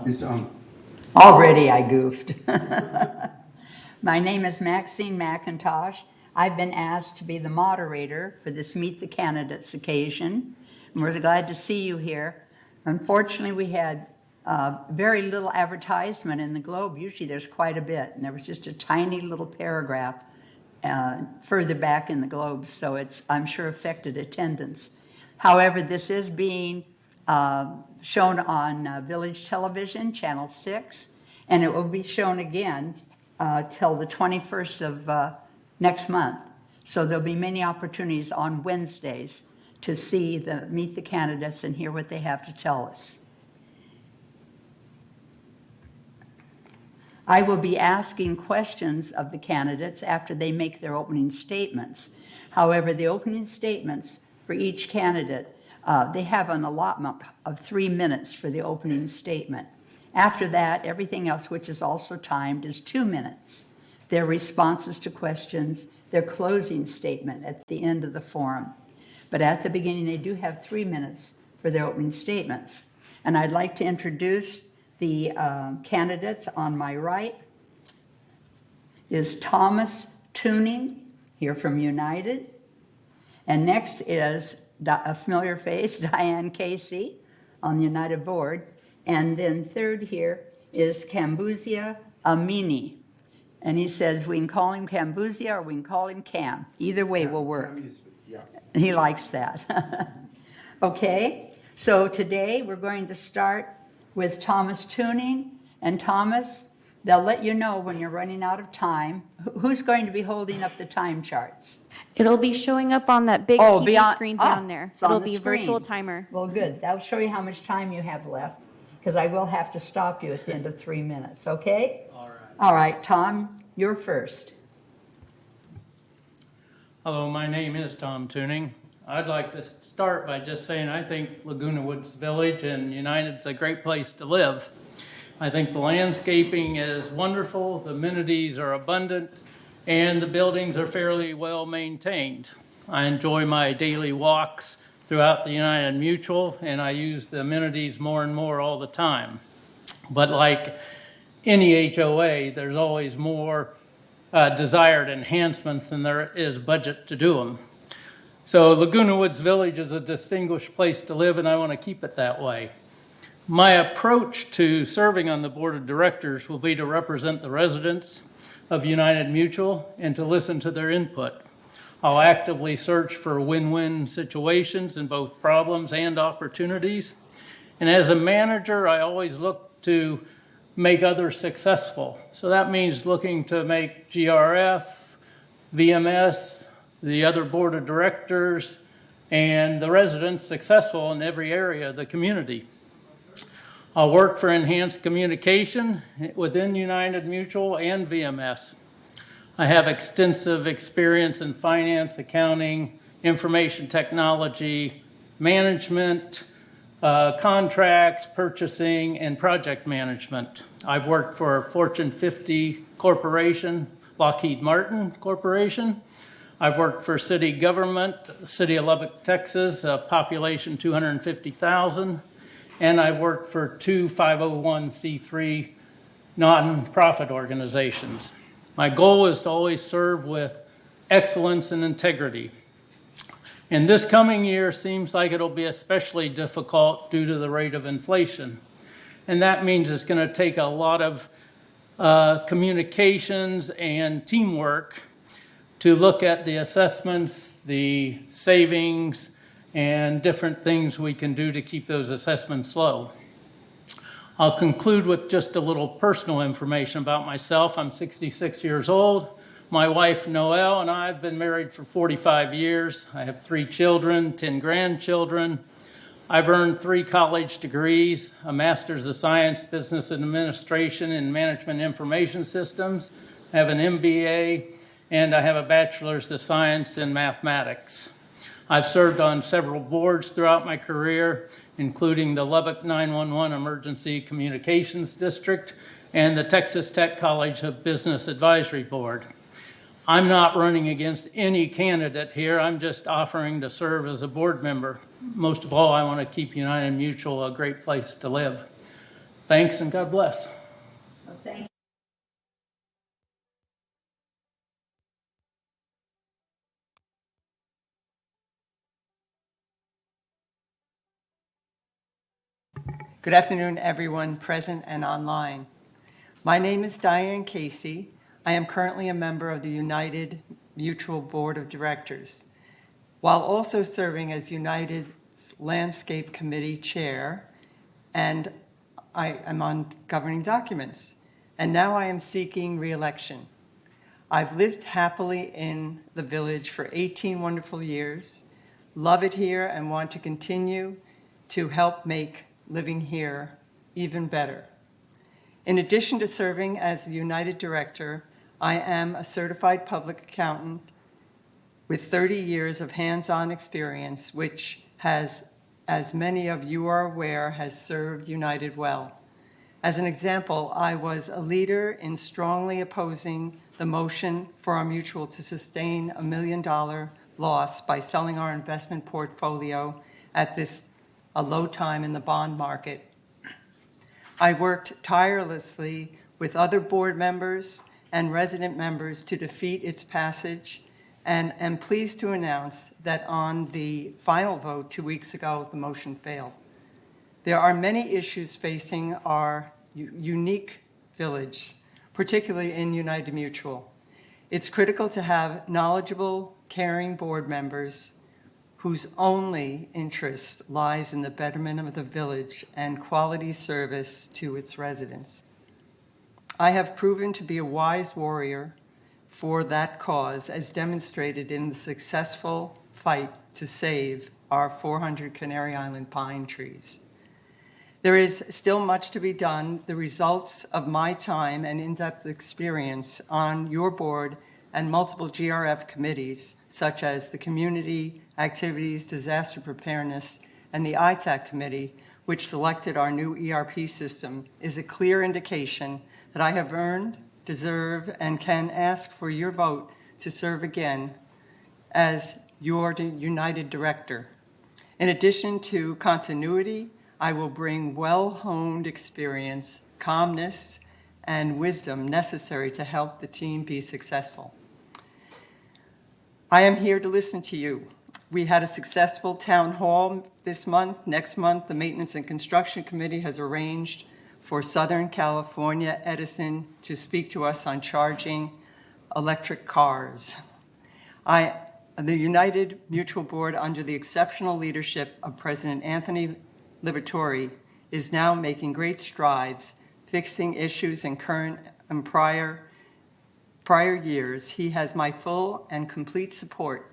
It's Already I goofed. My name is Maxine McIntosh. I've been asked to be the moderator for this Meet the Candidates occasion. And we're glad to see you here. Unfortunately, we had very little advertisement in the Globe. Usually there's quite a bit, and there was just a tiny little paragraph further back in the Globe, so it's, I'm sure, affected attendance. However, this is being shown on Village Television, Channel 6, and it will be shown again till the 21st of next month. So there'll be many opportunities on Wednesdays to see meet the candidates and hear what they have to tell us. I will be asking questions of the candidates after they make their opening statements. However, the opening statements for each candidate, they have an allotment of 3 minutes for the opening statement. After that, everything else, which is also timed, is 2 minutes. Their responses to questions, their closing statement at the end of the forum. But at the beginning, they do have 3 minutes for their opening statements. And I'd like to introduce the candidates. On my right is Thomas Tuning, here from United. And next is a familiar face, Diane Casey, on the United Board. And then third here is Kambuzia Amini. And he says we can call him Kambuzia or we can call him Cam. Either way will work. yeah. He likes that. Okay, so today we're going to start with Thomas Tuning. And Thomas, they'll let you know when you're running out of time. Who's going to be holding up the time charts? It'll be showing up on that big TV screen down there. It'll be a virtual timer. Well, good. That'll show you how much time you have left, because I will have to stop you at the end of 3 minutes, okay? All right. All right, Tom, you're first. Hello, my name is Tom Tuning. I'd like to start by just saying I think Laguna Woods Village and United's a great place to live. I think the landscaping is wonderful, the amenities are abundant, and the buildings are fairly well maintained. I enjoy my daily walks throughout the United Mutual, and I use the amenities more and more all the time. But like any HOA, there's always more desired enhancements than there is budget to do them. So Laguna Woods Village is a distinguished place to live, and I want to keep it that way. My approach to serving on the board of directors will be to represent the residents of United Mutual and to listen to their input. I'll actively search for win-win situations in both problems and opportunities. And as a manager, I always look to make others successful. So that means looking to make GRF, VMS, the other board of directors, and the residents successful in every area of the community. I'll work for enhanced communication within United Mutual and VMS. I have extensive experience in finance, accounting, information technology, management, contracts, purchasing, and project management. I've worked for a Fortune 50 corporation, Lockheed Martin Corporation. I've worked for city government, the city of Lubbock, Texas, a population 250,000. And I've worked for 2 501c3 nonprofit organizations. My goal is to always serve with excellence and integrity. And this coming year seems like it'll be especially difficult due to the rate of inflation. And that means it's going to take a lot of communications and teamwork to look at the assessments, the savings, and different things we can do to keep those assessments low. I'll conclude with just a little personal information about myself. I'm 66 years old. My wife, Noelle, and I have been married for 45 years. I have 3 children, 10 grandchildren. I've earned 3 college degrees, a Master's of Science, Business Administration, and Management Information Systems. I have an MBA, and I have a Bachelor's of Science in Mathematics. I've served on several boards throughout my career, including the Lubbock 911 Emergency Communications District and the Texas Tech College of Business Advisory Board. I'm not running against any candidate here. I'm just offering to serve as a board member. Most of all, I want to keep United Mutual a great place to live. Thanks and God bless. Well, thank you. Good afternoon, everyone present and online. My name is Diane Casey. I am currently a member of the United Mutual Board of Directors, while also serving as United's Landscape Committee Chair, and I am on governing documents. And now I am seeking re-election. I've lived happily in the village for 18 wonderful years, love it here, and want to continue to help make living here even better. In addition to serving as the United Director, I am a certified public accountant with 30 years of hands-on experience, which has, as many of you are aware, has served United well. As an example, I was a leader in strongly opposing the motion for our mutual to sustain $1 million loss by selling our investment portfolio at a low time in the bond market. I worked tirelessly with other board members and resident members to defeat its passage, and am pleased to announce that on the final vote 2 weeks ago, the motion failed. There are many issues facing our unique village, particularly in United Mutual. It's critical to have knowledgeable, caring board members whose only interest lies in the betterment of the village and quality service to its residents. I have proven to be a wise warrior for that cause, as demonstrated in the successful fight to save our 400 Canary Island pine trees. There is still much to be done. The results of my time and in-depth experience on your board and multiple GRF committees, such as the Community Activities, Disaster Preparedness, and the ITAC Committee, which selected our new ERP system, is a clear indication that I have earned, deserve, and can ask for your vote to serve again as your United Director. In addition to continuity, I will bring well-honed experience, calmness, and wisdom necessary to help the team be successful. I am here to listen to you. We had a successful town hall this month. Next month, the Maintenance and Construction Committee has arranged for Southern California Edison to speak to us on charging electric cars. The United Mutual Board, under the exceptional leadership of President Anthony Liberatore, is now making great strides fixing issues in current and prior years. He has my full and complete support.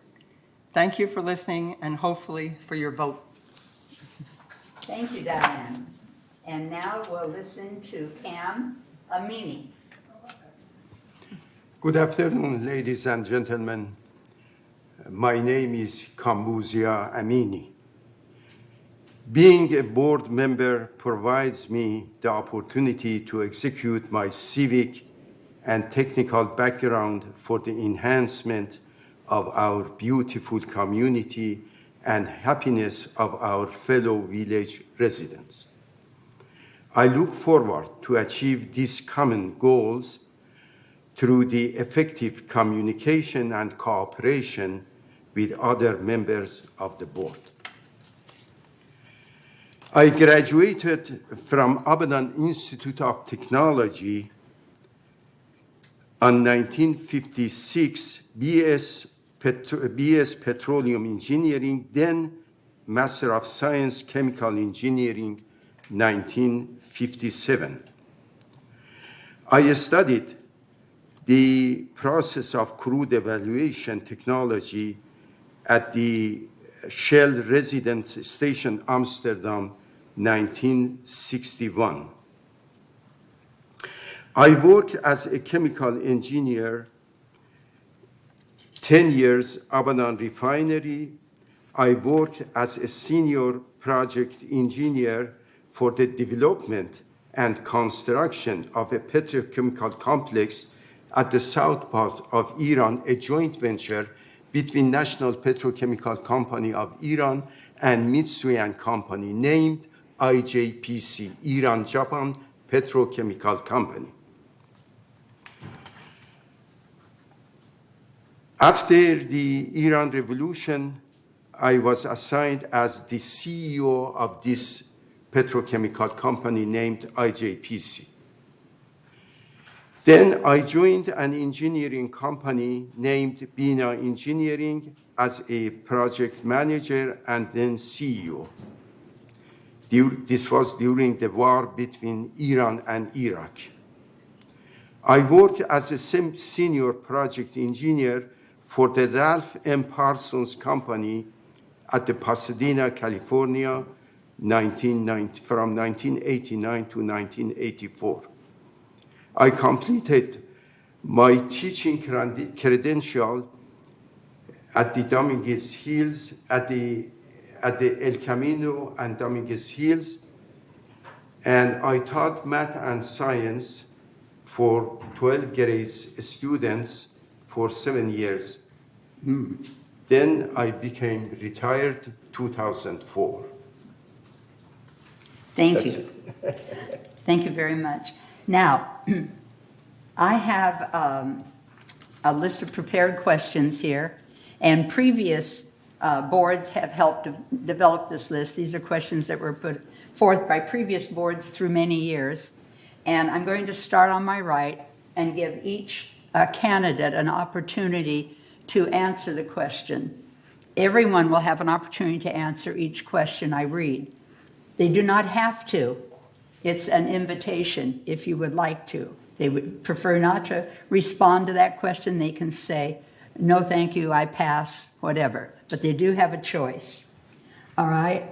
Thank you for listening and hopefully for your vote. Thank you, Diane. And now we'll listen to Pam Amini. Good afternoon, ladies and gentlemen. My name is Kambuzia Amini. Being a board member provides me the opportunity to execute my civic and technical background for the enhancement of our beautiful community and happiness of our fellow village residents. I look forward to achieve these common goals through the effective communication and cooperation with other members of the board. I graduated from Abadan Institute of Technology on 1956, BS Petroleum Engineering, then Master of Science Chemical Engineering, 1957. I studied the process of crude evaluation technology at the Shell Residence Station, Amsterdam, 1961. I worked as a chemical engineer 10 years Abadan Refinery. I worked as a senior project engineer for the development and construction of a petrochemical complex at the south part of Iran, a joint venture between National Petrochemical Company of Iran and Mitsui & Company, named IJPC, Iran-Japan Petrochemical Company. After the Iran Revolution, I was assigned as the CEO of this petrochemical company named IJPC. Then I joined an engineering company named Bina Engineering as a project manager and then CEO. This was during the war between Iran and Iraq. I worked as a senior project engineer for the Ralph M. Parsons Company at the Pasadena, California, from 1989 to 1984. I completed my teaching credential at the Dominguez Hills, at the El Camino and Dominguez Hills, and I taught math and science for 12 grades students for 7 years. Then I became retired 2004. Thank you. Thank you very much. Now, I have a list of prepared questions here, and previous boards have helped develop this list. These are questions that were put forth by previous boards through many years. And I'm going to start on my right and give each candidate an opportunity to answer the question. Everyone will have an opportunity to answer each question I read. They do not have to. It's an invitation if you would like to. They would prefer not to respond to that question. They can say, no, thank you, I pass, whatever. But they do have a choice. All right?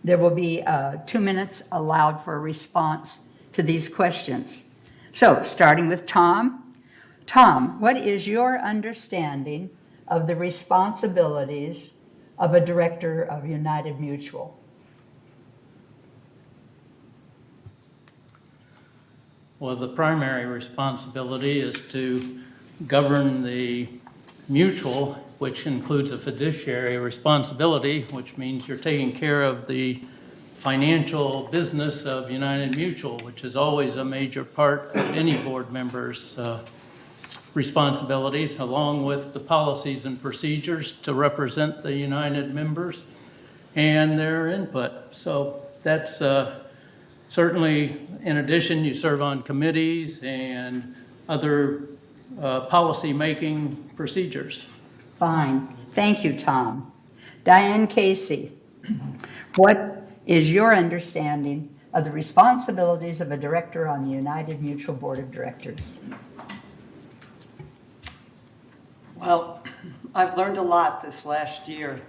There will be 2 minutes allowed for a response to these questions. So, starting with Tom. Tom, what is your understanding of the responsibilities of a director of United Mutual? Well, the primary responsibility is to govern the mutual, which includes a fiduciary responsibility, which means you're taking care of the financial business of United Mutual, which is always a major part of any board member's responsibilities, along with the policies and procedures to represent the United members and their input. So that's certainly, in addition, you serve on committees and other policy-making procedures. Fine. Thank you, Tom. Diane Casey, what is your understanding of the responsibilities of a director on the United Mutual Board of Directors? Well, I've learned a lot this last year,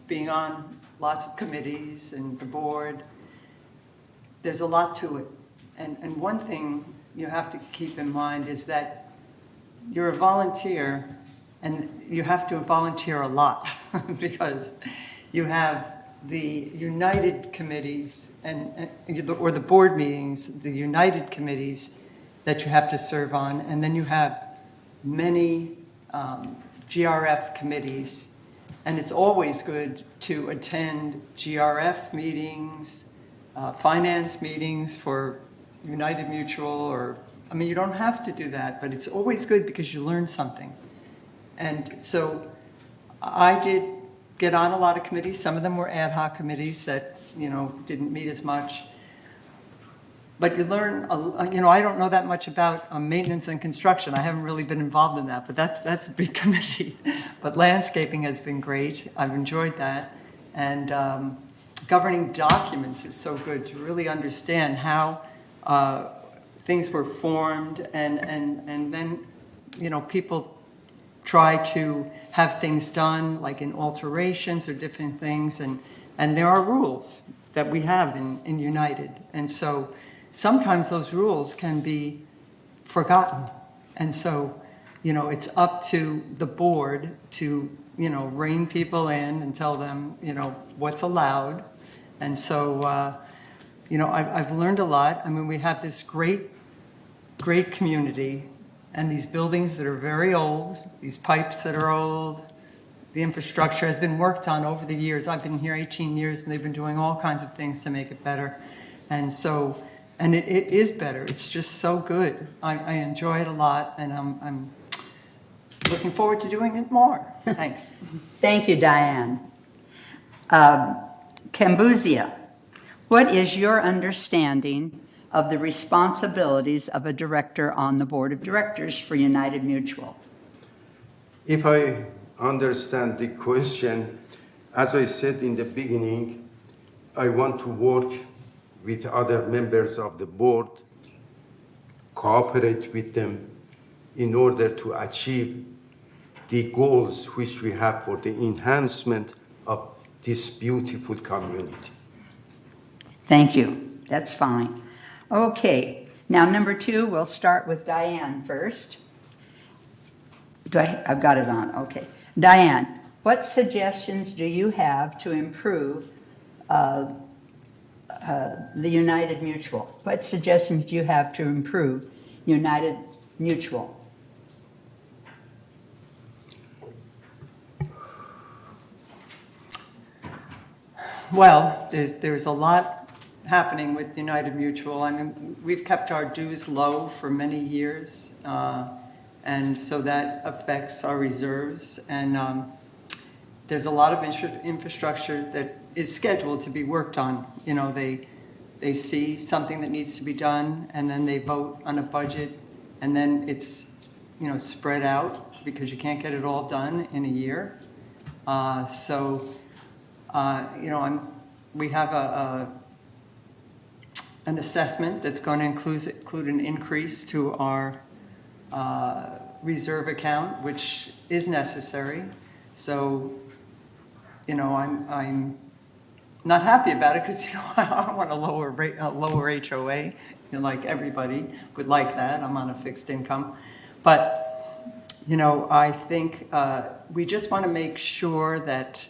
being on lots of committees and the board. There's a lot to it. And one thing you have to keep in mind is that you're a volunteer, and you have to volunteer a lot because you have the united committees or the board meetings, the united committees that you have to serve on, and then you have many GRF committees, and it's always good to attend GRF meetings, finance meetings for United Mutual, you don't have to do that, but it's always good because you learn something. And so I did get on a lot of committees. Some of them were ad hoc committees that, didn't meet as much. But you learn, I don't know that much about maintenance and construction. I haven't really been involved in that, but that's a big committee. But landscaping has been great. I've enjoyed that. And governing documents is so good to really understand how things were formed, and then, people try to have things done, like in alterations or different things, and there are rules that we have in United. And so sometimes those rules can be forgotten. And so, it's up to the board to, rein people in and tell them, what's allowed. And so, I've learned a lot. We have this great community, and these buildings that are very old, these pipes that are old, the infrastructure has been worked on over the years. I've been here 18 years, and they've been doing all kinds of things to make it better. And so, and it is better. It's just so good. I enjoy it a lot, and I'm looking forward to doing it more. Thanks. Thank you, Diane. Kambuzia, what is your understanding of the responsibilities of a director on the board of directors for United Mutual? If I understand the question, as I said in the beginning, I want to work with other members of the board, cooperate with them in order to achieve the goals which we have for the enhancement of this beautiful community. Thank you. That's fine. Okay. Now, number 2, we'll start with Diane first. I've got it on. Okay. Diane, what suggestions do you have to improve the United Mutual? What suggestions do you have to improve United Mutual? Well, there's a lot happening with United Mutual. I mean, we've kept our dues low for many years, and so that affects our reserves. And there's a lot of infrastructure that is scheduled to be worked on. You know, they see something that needs to be done, and then they vote on a budget, and then it's, you know, spread out because you can't get it all done in a year. You know, we have an assessment that's going to include an increase to our reserve account, which is necessary. So, you know, I'm not happy about it because, you know, I don't want a lower HOA. You know, like everybody would like that. I'm on a fixed income, but you know, I think we just want to make sure that,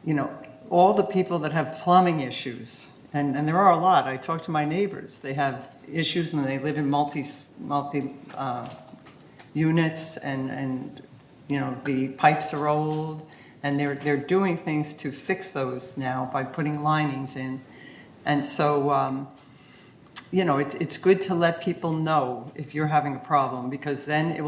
you know, all the people that have plumbing issues, and there are a lot. I talk to my neighbors. They have issues when they live in multi units, and you know, the pipes are old, and they're doing things to fix those now by putting linings in. And so you know, it's good to let people know if you're having a problem, because then it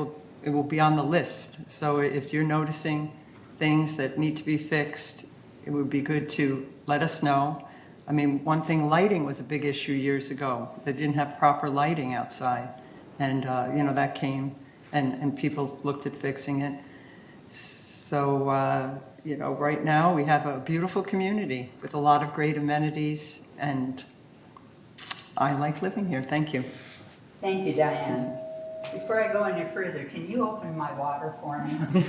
will be on the list. So if you're noticing things that need to be fixed, it would be good to let us know. I mean, one thing, lighting was a big issue years ago. They didn't have proper lighting outside. And, you know, that came, and people looked at fixing it. So, you know, right now we have a beautiful community with a lot of great amenities, and I like living here. Thank you. Thank you, Diane. Before I go any further, can you open my water for me? What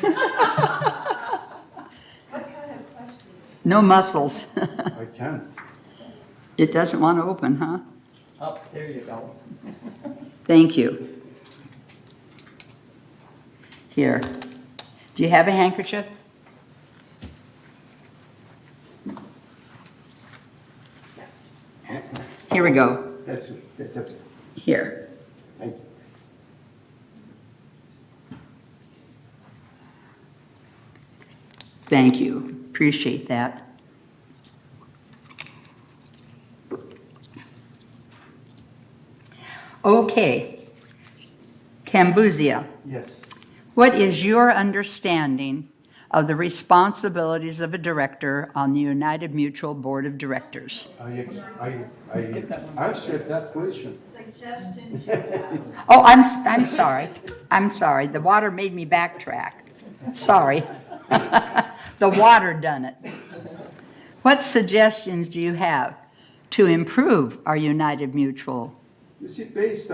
kind of questions? No muscles. I can. It doesn't want to open, huh? Oh, there you go. Thank you. Here. Do you have a handkerchief? Yes. Here we go. That's it. That's it. Here. Thank you. Thank you. Appreciate that. Okay. Kambuzia, Yes. what is your understanding of the responsibilities of a director on the United Mutual Board of Directors? I answered that question. Suggestions you have? Oh, I'm sorry. I'm sorry. The water made me backtrack. Sorry. The water done it. What suggestions do you have to improve our United Mutual? You see, based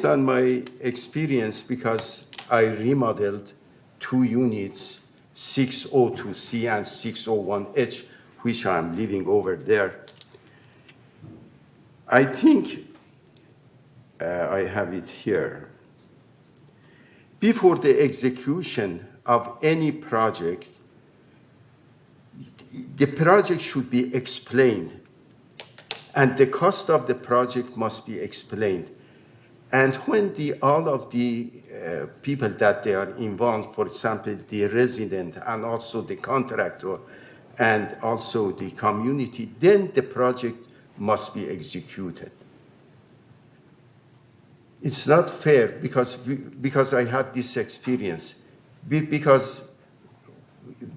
on my experience, because I remodeled 2 units, 602C and 601H, which I'm living over there, I think I have it here. Before the execution of any project, the project should be explained, and the cost of the project must be explained. And when all of the people that they are involved, for example, the resident and also the contractor and also the community, then the project must be executed. It's not fair because I have this experience, because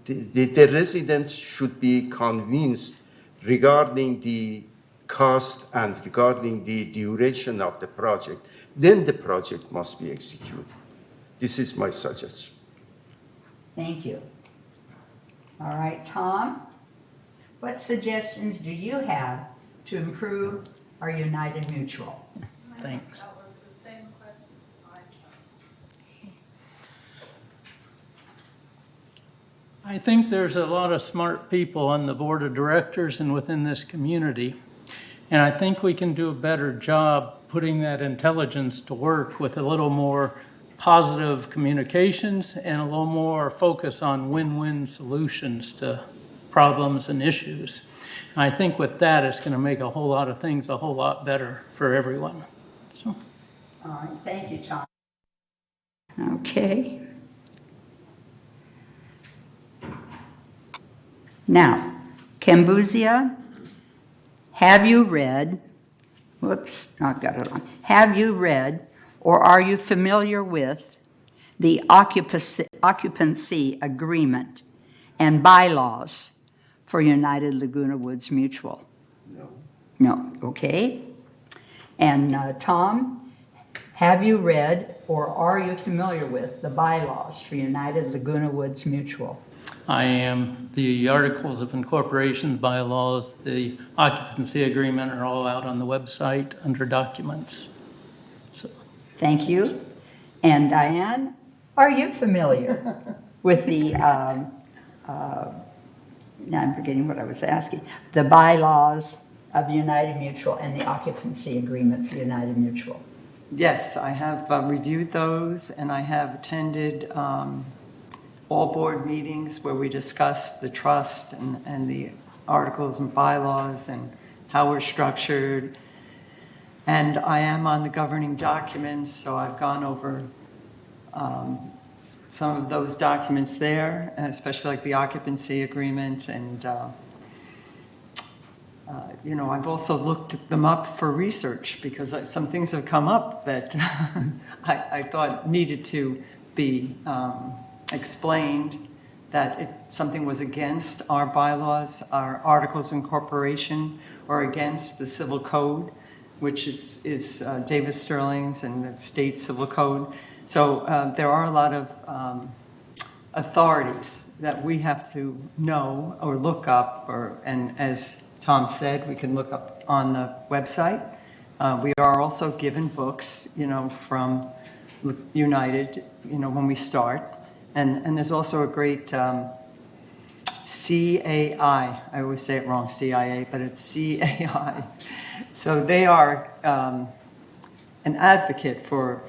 the residents should be convinced regarding the cost and regarding the duration of the project. Then the project must be executed. This is my suggestion. Thank you. All right, Tom, what suggestions do you have to improve our United Mutual? Thanks. That was the same question I saw. I think there's a lot of smart people on the board of directors and within this community. And I think we can do a better job putting that intelligence to work with a little more positive communications and a little more focus on win-win solutions to problems and issues. And I think with that, it's going to make a whole lot of things a whole lot better for everyone. So. All right, thank you, Tom. Okay. Now, Kambuzia, have you read, I've got it on. Have you read or are you familiar with the occupancy agreement and bylaws for United Laguna Woods Mutual? No. No, okay. And Tom, have you read or are you familiar with the bylaws for United Laguna Woods Mutual? I am. The articles of incorporation, bylaws, the occupancy agreement are all out on the website under documents. So. Thank you. And Diane, are you familiar with the, now I'm forgetting what I was asking, the bylaws of United Mutual and the occupancy agreement for United Mutual? Yes, I have reviewed those, and I have attended all board meetings where we discussed the trust and the articles and bylaws and how we're structured. And I am on the governing documents, so I've gone over some of those documents there, especially like the occupancy agreement. And, you know, I've also looked them up for research because some things have come up that I thought needed to be explained, that if something was against our bylaws, our articles of incorporation, or against the civil code, which is Davis Sterling's and the state civil code. So there are a lot of authorities that we have to know or look up, and as Tom said, we can look up on the website. We are also given books, you know, from United, you know, when we start. And there's also a great CAI, I always say it wrong, CIA, but it's CAI. So they are an advocate for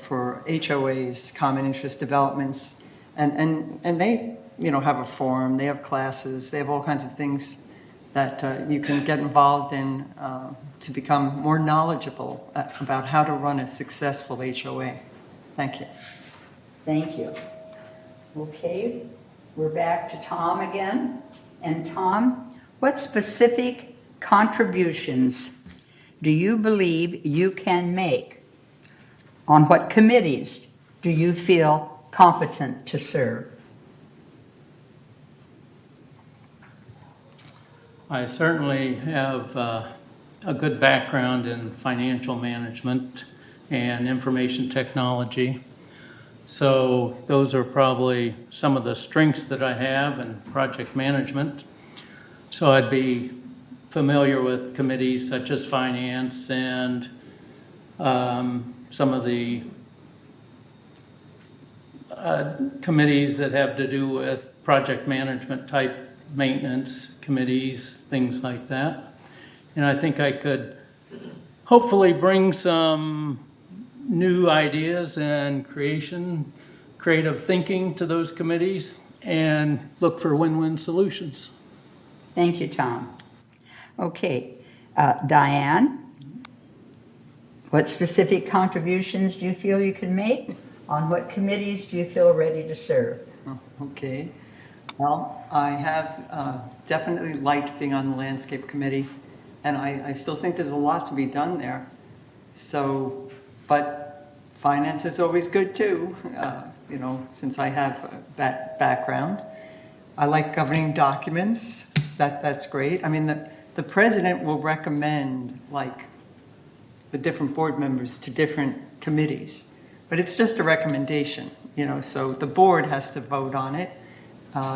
HOAs, common interest developments, and they, you know, have a forum, they have classes, they have all kinds of things that you can get involved in to become more knowledgeable about how to run a successful HOA. Thank you. Thank you. Okay, we're back to Tom again. And Tom, what specific contributions do you believe you can make? On what committees do you feel competent to serve? I certainly have a good background in financial management and information technology. So those are probably some of the strengths that I have in project management. So I'd be familiar with committees such as finance and some of the committees that have to do with project management type maintenance committees, things like that. And I think I could hopefully bring some new ideas and creative thinking to those committees and look for win-win solutions. Thank you, Tom. Okay, Diane, What specific contributions do you feel you can make? On what committees do you feel ready to serve? Okay. Well, I have definitely liked being on the landscape committee, and I still think there's a lot to be done there. So, but finance is always good too, since I have that background. I like governing documents. That's great. I mean, the president will recommend like the different board members to different committees, but it's just a recommendation, so the board has to vote on it.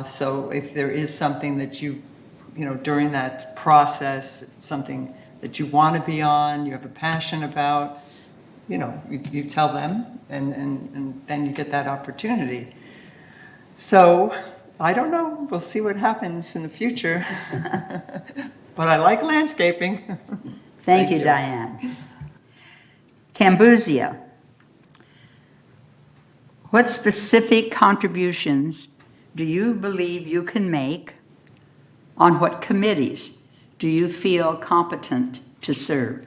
So if there is something that during that process, something that you want to be on, you have a passion about, you tell them, and then you get that opportunity. So I don't know. We'll see what happens in the future. But I like landscaping. Thank you, Diane. Cambuzia, what specific contributions do you believe you can make? On what committees do you feel competent to serve?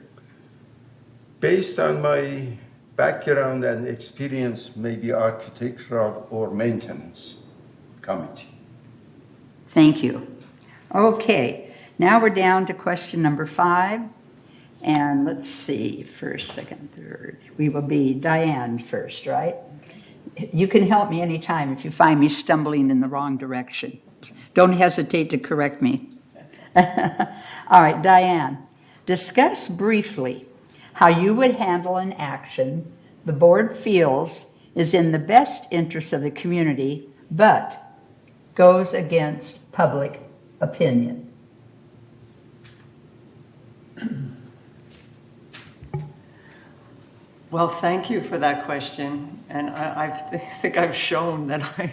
Based on my background and experience, maybe architectural or maintenance committee. Thank you. Okay, now we're down to question number 5. And let's see, first, second, third. We will be Diane first, right? You can help me anytime if you find me stumbling in the wrong direction. Don't hesitate to correct me. All right, Diane, discuss briefly how you would handle an action the board feels is in the best interest of the community, but goes against public opinion. Well, thank you for that question. And I think I've shown that I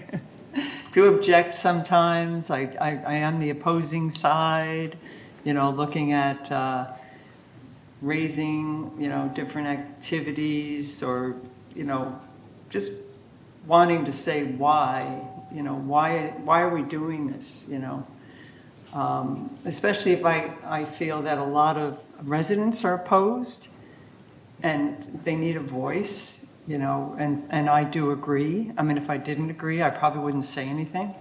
do object sometimes. I am the opposing side, looking at raising, different activities or, just wanting to say why, why are we doing this, especially if I feel that a lot of residents are opposed and they need a voice, and I do agree. I mean, if I didn't agree, I probably wouldn't say anything.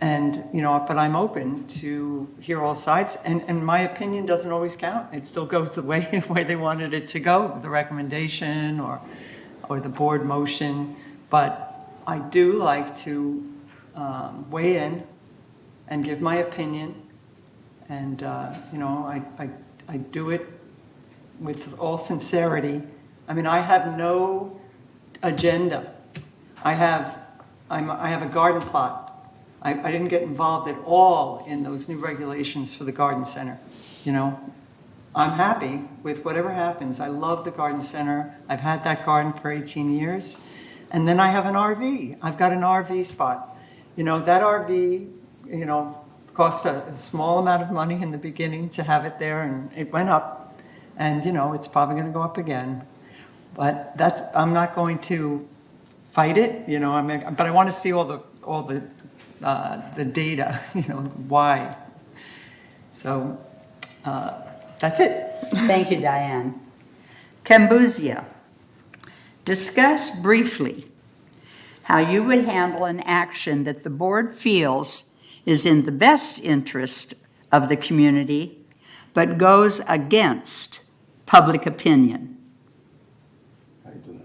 And, but I'm open to hear all sides. And my opinion doesn't always count. It still goes the way they wanted it to go, the recommendation or the board motion. But I do like to weigh in and give my opinion. And, I do it with all sincerity. I mean, I have no agenda. I have a garden plot. I didn't get involved at all in those new regulations for the garden center. I'm happy with whatever happens. I love the garden center. I've had that garden for 18 years. And then I have an RV. I've got an RV spot. That RV, cost a small amount of money in the beginning to have it there, and it went up. And, it's probably going to go up again. But I'm not going to fight it, but I want to see all the data, why. So that's it. Thank you, Diane. Cambuzia, discuss briefly how you would handle an action that the board feels is in the best interest of the community, but goes against public opinion. I do not.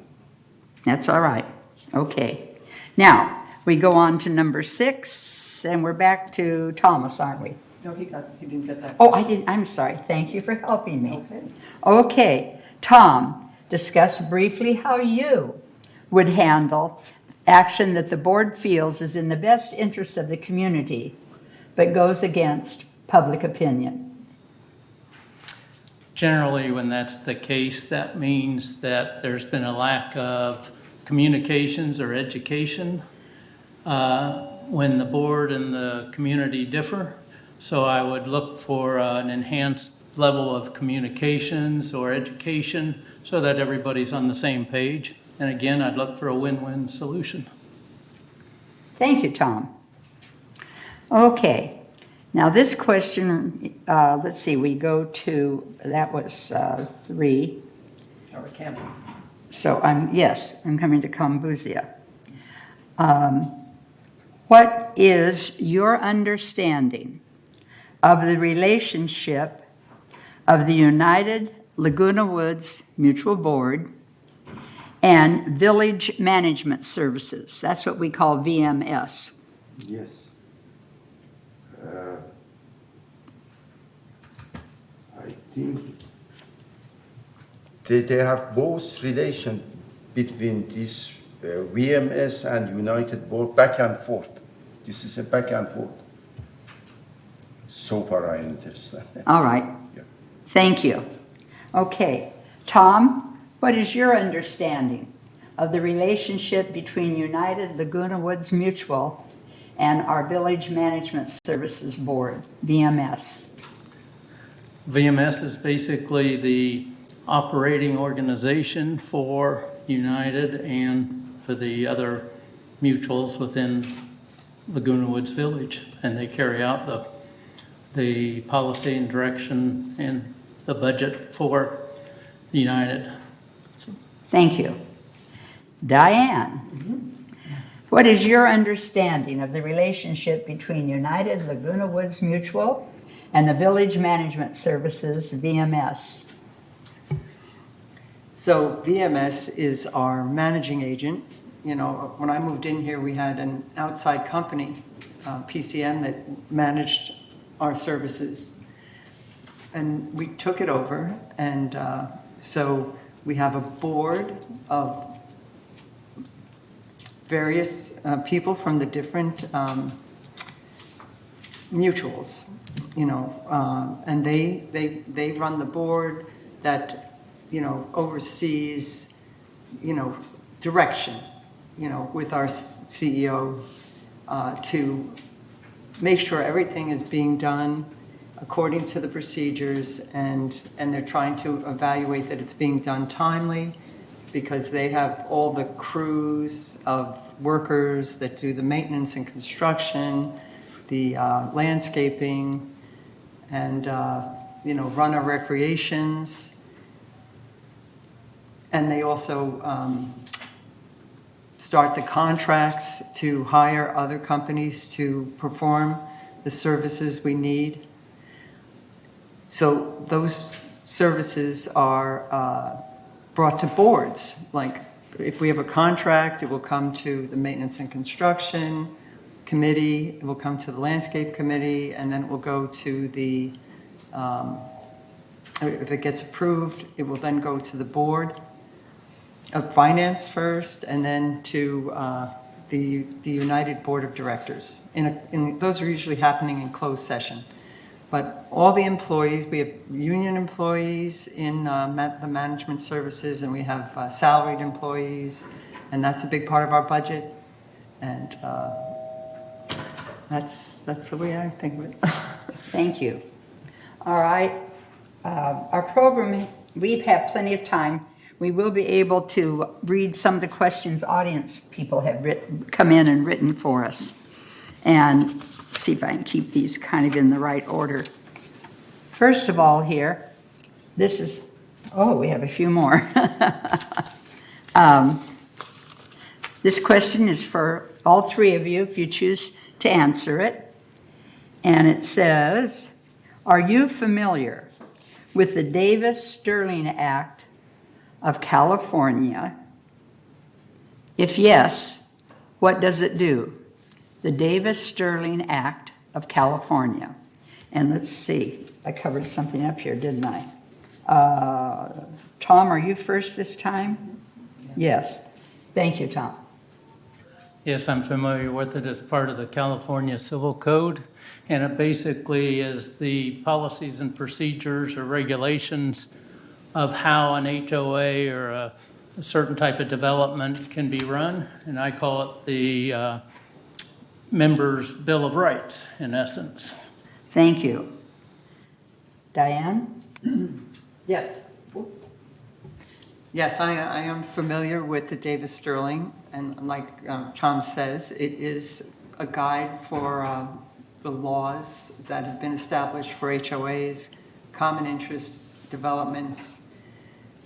That's all right. Okay. Now, we go on to number 6, and we're back to Thomas, aren't we? No, he didn't get that. Oh, I didn't. I'm sorry. Thank you for helping me. Okay. Okay. Tom, discuss briefly how you would handle action that the board feels is in the best interest of the community, but goes against public opinion. Generally, when that's the case, that means that there's been a lack of communications or education when the board and the community differ. So I would look for an enhanced level of communications or education so that everybody's on the same page. And again, I'd look for a win-win solution. Thank you, Tom. Okay. Now this question, let's see, we go to, that was 3. Or Campbell. So I'm coming to Kambuzia. What is your understanding of the relationship of the United Laguna Woods Mutual Board and Village Management Services? That's what we call VMS. Yes. I think they have both relation between this VMS and United Board back and forth. This is a back and forth. So far I understand. All right. Yeah. Thank you. Okay. Tom, what is your understanding of the relationship between United Laguna Woods Mutual and our Village Management Services Board, VMS? VMS is basically the operating organization for United and for the other mutuals within Laguna Woods Village. And they carry out the policy and direction and the budget for United. Thank you. Diane, what is your understanding of the relationship between United Laguna Woods Mutual and the Village Management Services, VMS? So VMS is our managing agent. You know, when I moved in here, we had an outside company, PCM, that managed our services. And we took it over, and so we have a board of various people from the different mutuals, you know, and they run the board that, you know, oversees, you know, direction, you know, with our CEO to make sure everything is being done according to the procedures, and they're trying to evaluate that it's being done timely, because they have all the crews of workers that do the maintenance and construction, the landscaping, and you know, run our recreations. And they also start the contracts to hire other companies to perform the services we need. So those services are brought to boards. Like if we have a contract, it will come to the maintenance and construction committee, it will come to the landscape committee, and then it will go to the, if it gets approved, it will then go to the board of finance first, and then to the United Board of Directors. Those are usually happening in closed session. But all the employees, we have union employees in the management services, and we have salaried employees, and that's a big part of our budget. And that's the way I think of it. Thank you. All right. Our program, we have plenty of time. We will be able to read some of the questions audience people have come in and written for us. And see if I can keep these kind of in the right order. First of all here, this is, we have a few more. This question is for all three of you if you choose to answer it. And it says, are you familiar with the Davis-Sterling Act of California? If yes, what does it do? The Davis-Sterling Act of California. And let's see, I covered something up here, didn't I? Tom, are you first this time? Yes. Thank you, Tom. Yes, I'm familiar with it as part of the California Civil Code, and it basically is the policies and procedures or regulations of how an HOA or a certain type of development can be run, and I call it the Members' Bill of Rights, in essence. Thank you. Diane? Yes. Yes, I am familiar with the Davis-Sterling, and like Tom says, it is a guide for the laws that have been established for HOAs, common interest developments,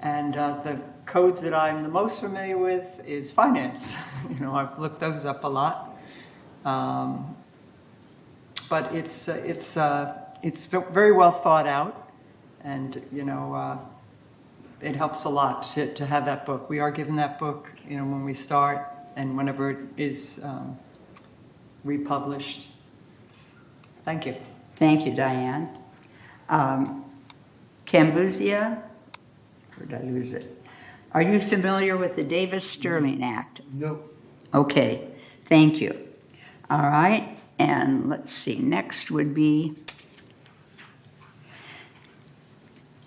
And the codes that I'm the most familiar with is finance. I've looked those up a lot. But it's very well thought out, and it helps a lot to have that book. We are given that book, when we start and whenever it is republished. Thank you. Thank you, Diane. Cambuzia, where did I lose it? Are you familiar with the Davis-Sterling Act? No. Okay, thank you. All right, and let's see, next would be,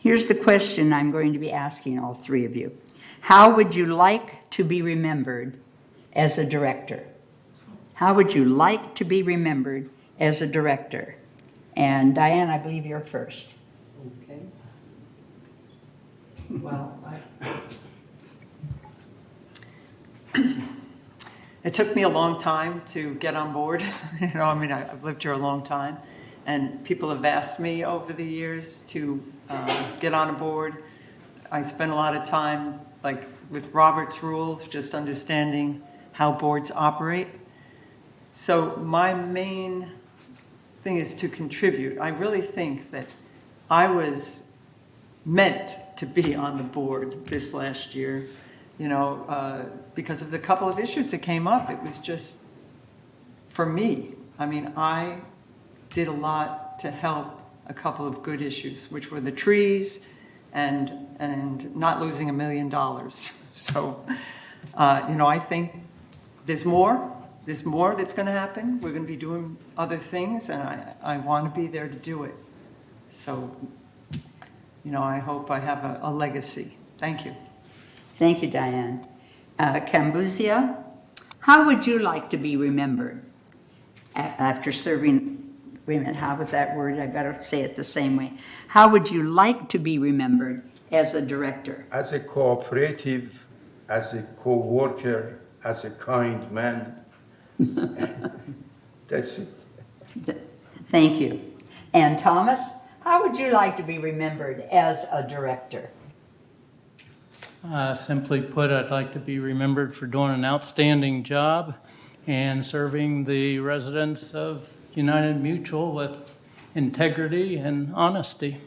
here's the question I'm going to be asking all three of you. How would you like to be remembered as a director? How would you like to be remembered as a director? And Diane, I believe you're first. Okay. Well, it took me a long time to get on board. I've lived here a long time, and people have asked me over the years to get on a board. I spent a lot of time, like with Robert's rules, just understanding how boards operate. So my main thing is to contribute. I really think that I was meant to be on the board this last year, because of the couple of issues that came up. It was just, for me, I did a lot to help a couple of good issues, which were the trees and not losing $1 million. So, I think there's more that's going to happen. We're going to be doing other things, and I want to be there to do it. So, I hope I have a legacy. Thank you. Thank you, Diane. Cambuzia, how would you like to be remembered after serving, wait a minute, how was that word? I better say it the same way. How would you like to be remembered as a director? As a cooperative, as a co-worker, as a kind man. That's it. Thank you. And Thomas, how would you like to be remembered as a director? Simply put, I'd like to be remembered for doing an outstanding job and serving the residents of United Mutual with integrity and honesty.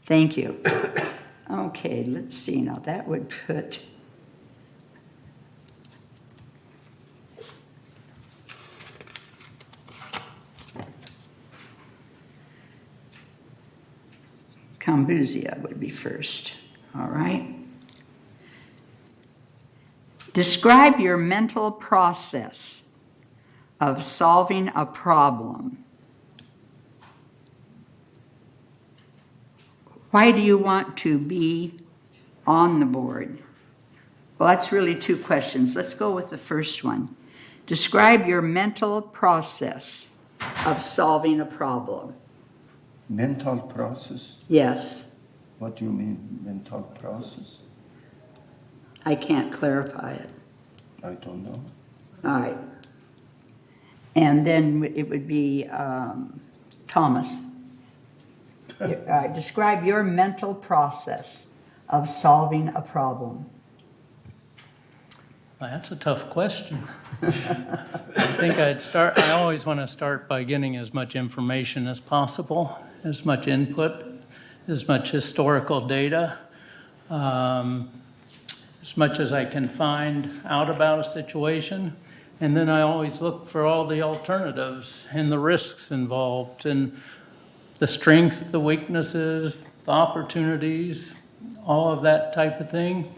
Thank you. Okay, let's see. Now that would put Cambuzia would be first. All right. Describe your mental process of solving a problem. Why do you want to be on the board? Well, that's really two questions. Let's go with the first one. Describe your mental process of solving a problem. Mental process? Yes. What do you mean, mental process? I can't clarify it. I don't know. All right. And then it would be Thomas. Describe your mental process of solving a problem. That's a tough question. I think I always want to start by getting as much information as possible, as much input, as much historical data, as much as I can find out about a situation. And then I always look for all the alternatives and the risks involved and the strengths, the weaknesses, the opportunities, all of that type of thing.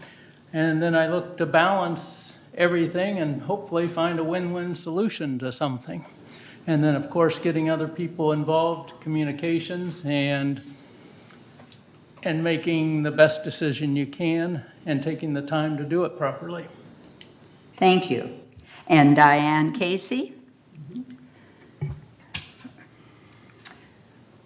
And then I look to balance everything and hopefully find a win-win solution to something. And then, of course, getting other people involved, communications, and making the best decision you can and taking the time to do it properly. Thank you. And Diane Casey?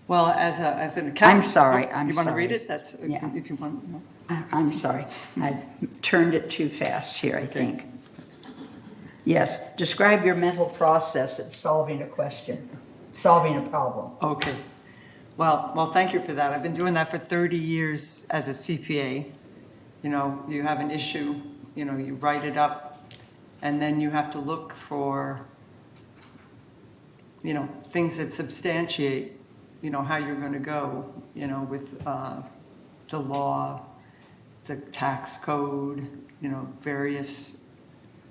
Well, as an accountant. I'm sorry. You want to read it? Yeah. If you want. I'm sorry. I turned it too fast here, I think. Yes. Describe your mental process at solving a problem. Okay. Well, thank you for that. I've been doing that for 30 years as a CPA. You know, you have an issue, you know, you write it up, and then you have to look for, you know, things that substantiate, you know, how you're going to go, you know, with the law, the tax code, you know, various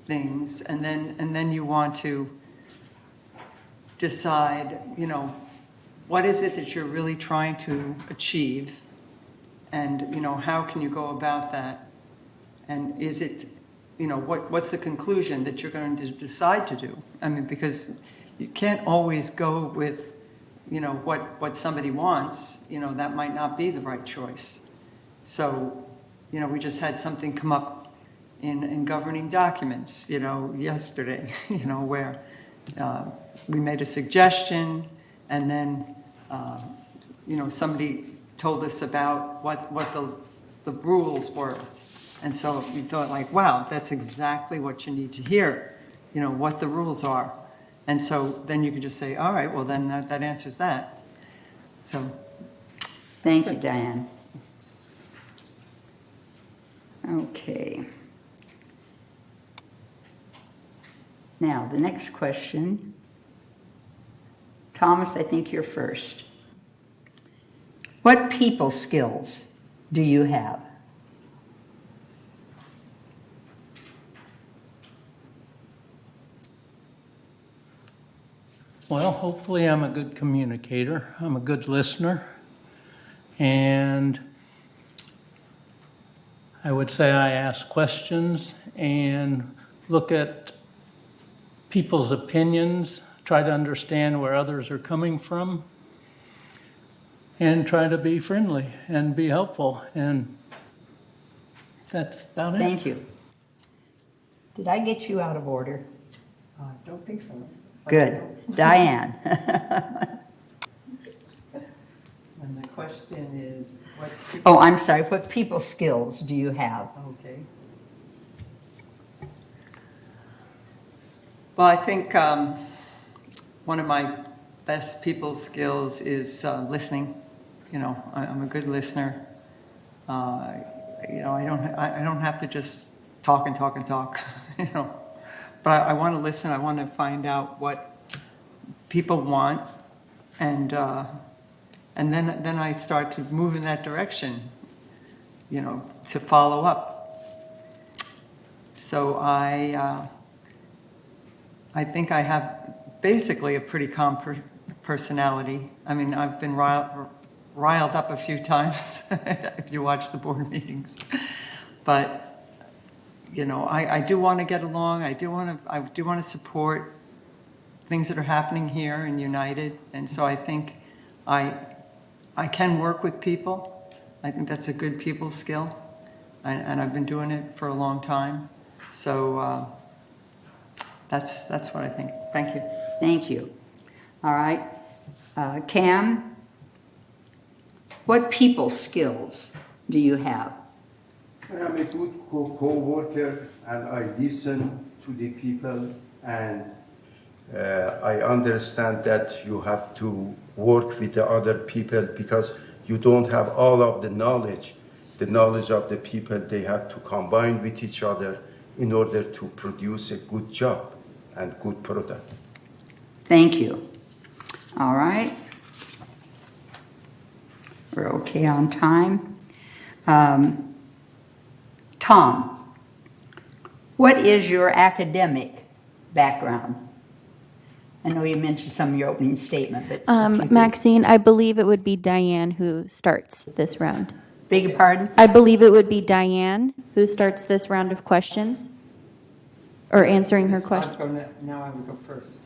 things, and then you want to decide, you know, what is it that you're really trying to achieve, and, you know, how can you go about that, and is it, you know, what's the conclusion that you're going to decide to do? I mean, because you can't always go with, you know, what somebody wants, you know, that might not be the right choice. So, you know, we just had something come up in governing documents, you know, yesterday, you know, where we made a suggestion, and then, you know, somebody told us about what the rules were. And so we thought, like, wow, that's exactly what you need to hear, you know, what the rules are. And so then you could just say, all right, well, then that answers that. So. Thank you, Diane. Okay. Now, the next question. Thomas, I think you're first. What people skills do you have? Well, hopefully I'm a good communicator. I'm a good listener. And I would say I ask questions and look at people's opinions, try to understand where others are coming from, and try to be friendly and be helpful. And that's about it. Thank you. Did I get you out of order? I don't think so. Good. Diane. And the question is, what people... Oh, I'm sorry. What people skills do you have? Okay. Well, I think one of my best people skills is listening. You know, I'm a good listener. You know, I don't have to just talk and talk and talk. You know, but I want to listen. I want to find out what people want, and then I start to move in that direction. You know, to follow up. So I think I have basically a pretty calm personality. I mean, I've been riled up a few times if you watch the board meetings, but you know, I do want to get along. I do want to support things that are happening here in United, and so I think I can work with people. I think that's a good people skill, and I've been doing it for a long time. So that's what I think. Thank you. Thank you. All right. Cam, what people skills do you have? I am a good co-worker, and I listen to the people, and I understand that you have to work with the other people because you don't have all of the knowledge of the people. They have to combine with each other in order to produce a good job and good product. Thank you. All right. We're okay on time. Tom, what is your academic background? I know you mentioned some of your opening statement, but if you could- Maxine, I believe it would be Diane who starts this round. Beg your pardon? I believe it would be Diane who starts this round of questions, or answering her question. Now I would go first.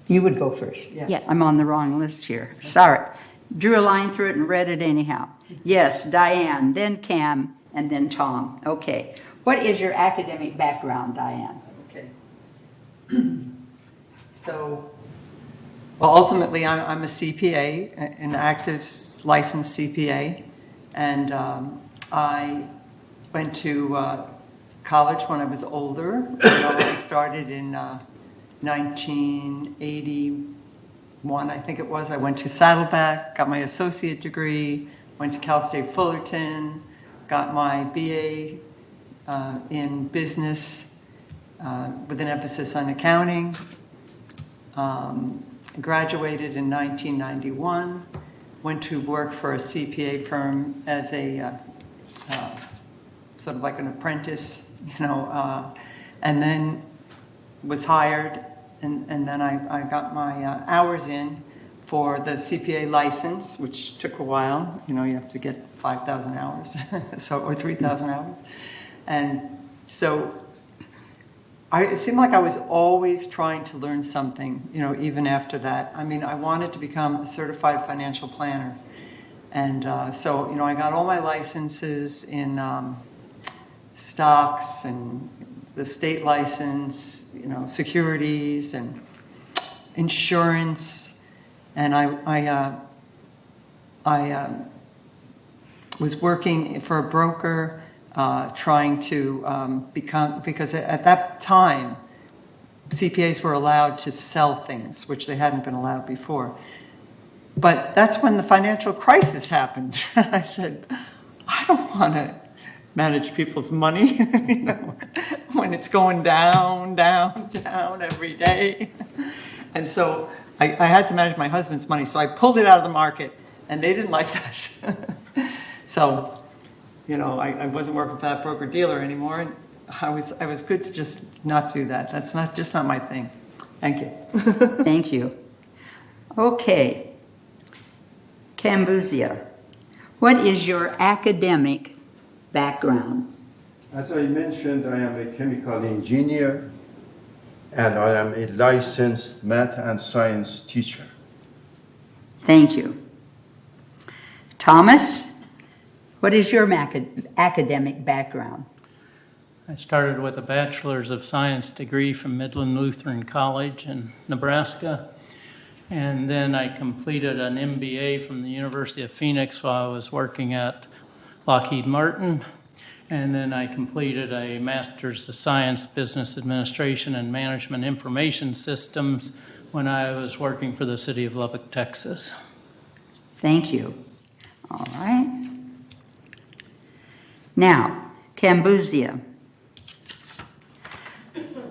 You would go first. Yeah. Yes. I'm on the wrong list here. Sorry. Drew a line through it and read it anyhow. Yes, Diane, then Cam, and then Tom. Okay. What is your academic background, Diane? Okay. So, well, ultimately, I'm a CPA, an active licensed CPA, and I went to college when I was older. You know, I started in 1980. I think it was. I went to Saddleback, got my associate degree, went to Cal State Fullerton, got my BA in business with an emphasis on accounting. Graduated in 1991, went to work for a CPA firm as a sort of like an apprentice, and then was hired, and then I got my hours in for the CPA license, which took a while. You have to get 5,000 hours, or 3,000 hours, and so it seemed like I was always trying to learn something, even after that. I mean, I wanted to become a certified financial planner. And so, I got all my licenses in stocks and the state license, securities and insurance. And I was working for a broker trying to because at that time, CPAs were allowed to sell things, which they hadn't been allowed before. But that's when the financial crisis happened. I said, I don't want to manage people's money, when it's going down, down, down every day. And so I had to manage my husband's money, so I pulled it out of the market, and they didn't like that. So, I wasn't working for that broker-dealer anymore, and I was good to just not do that. That's not my thing. Thank you. Thank you. Okay. Cambuzia, what is your academic background? As I mentioned, I am a chemical engineer and I am a licensed math and science teacher. Thank you. Thomas, what is your academic background? I started with a Bachelor's of Science degree from Midland Lutheran College in Nebraska. And then I completed an MBA from the University of Phoenix while I was working at Lockheed Martin. And then I completed a Master's of Science, Business Administration and Management Information Systems when I was working for the city of Lubbock, Texas. Thank you. All right. Now, Cambuzia.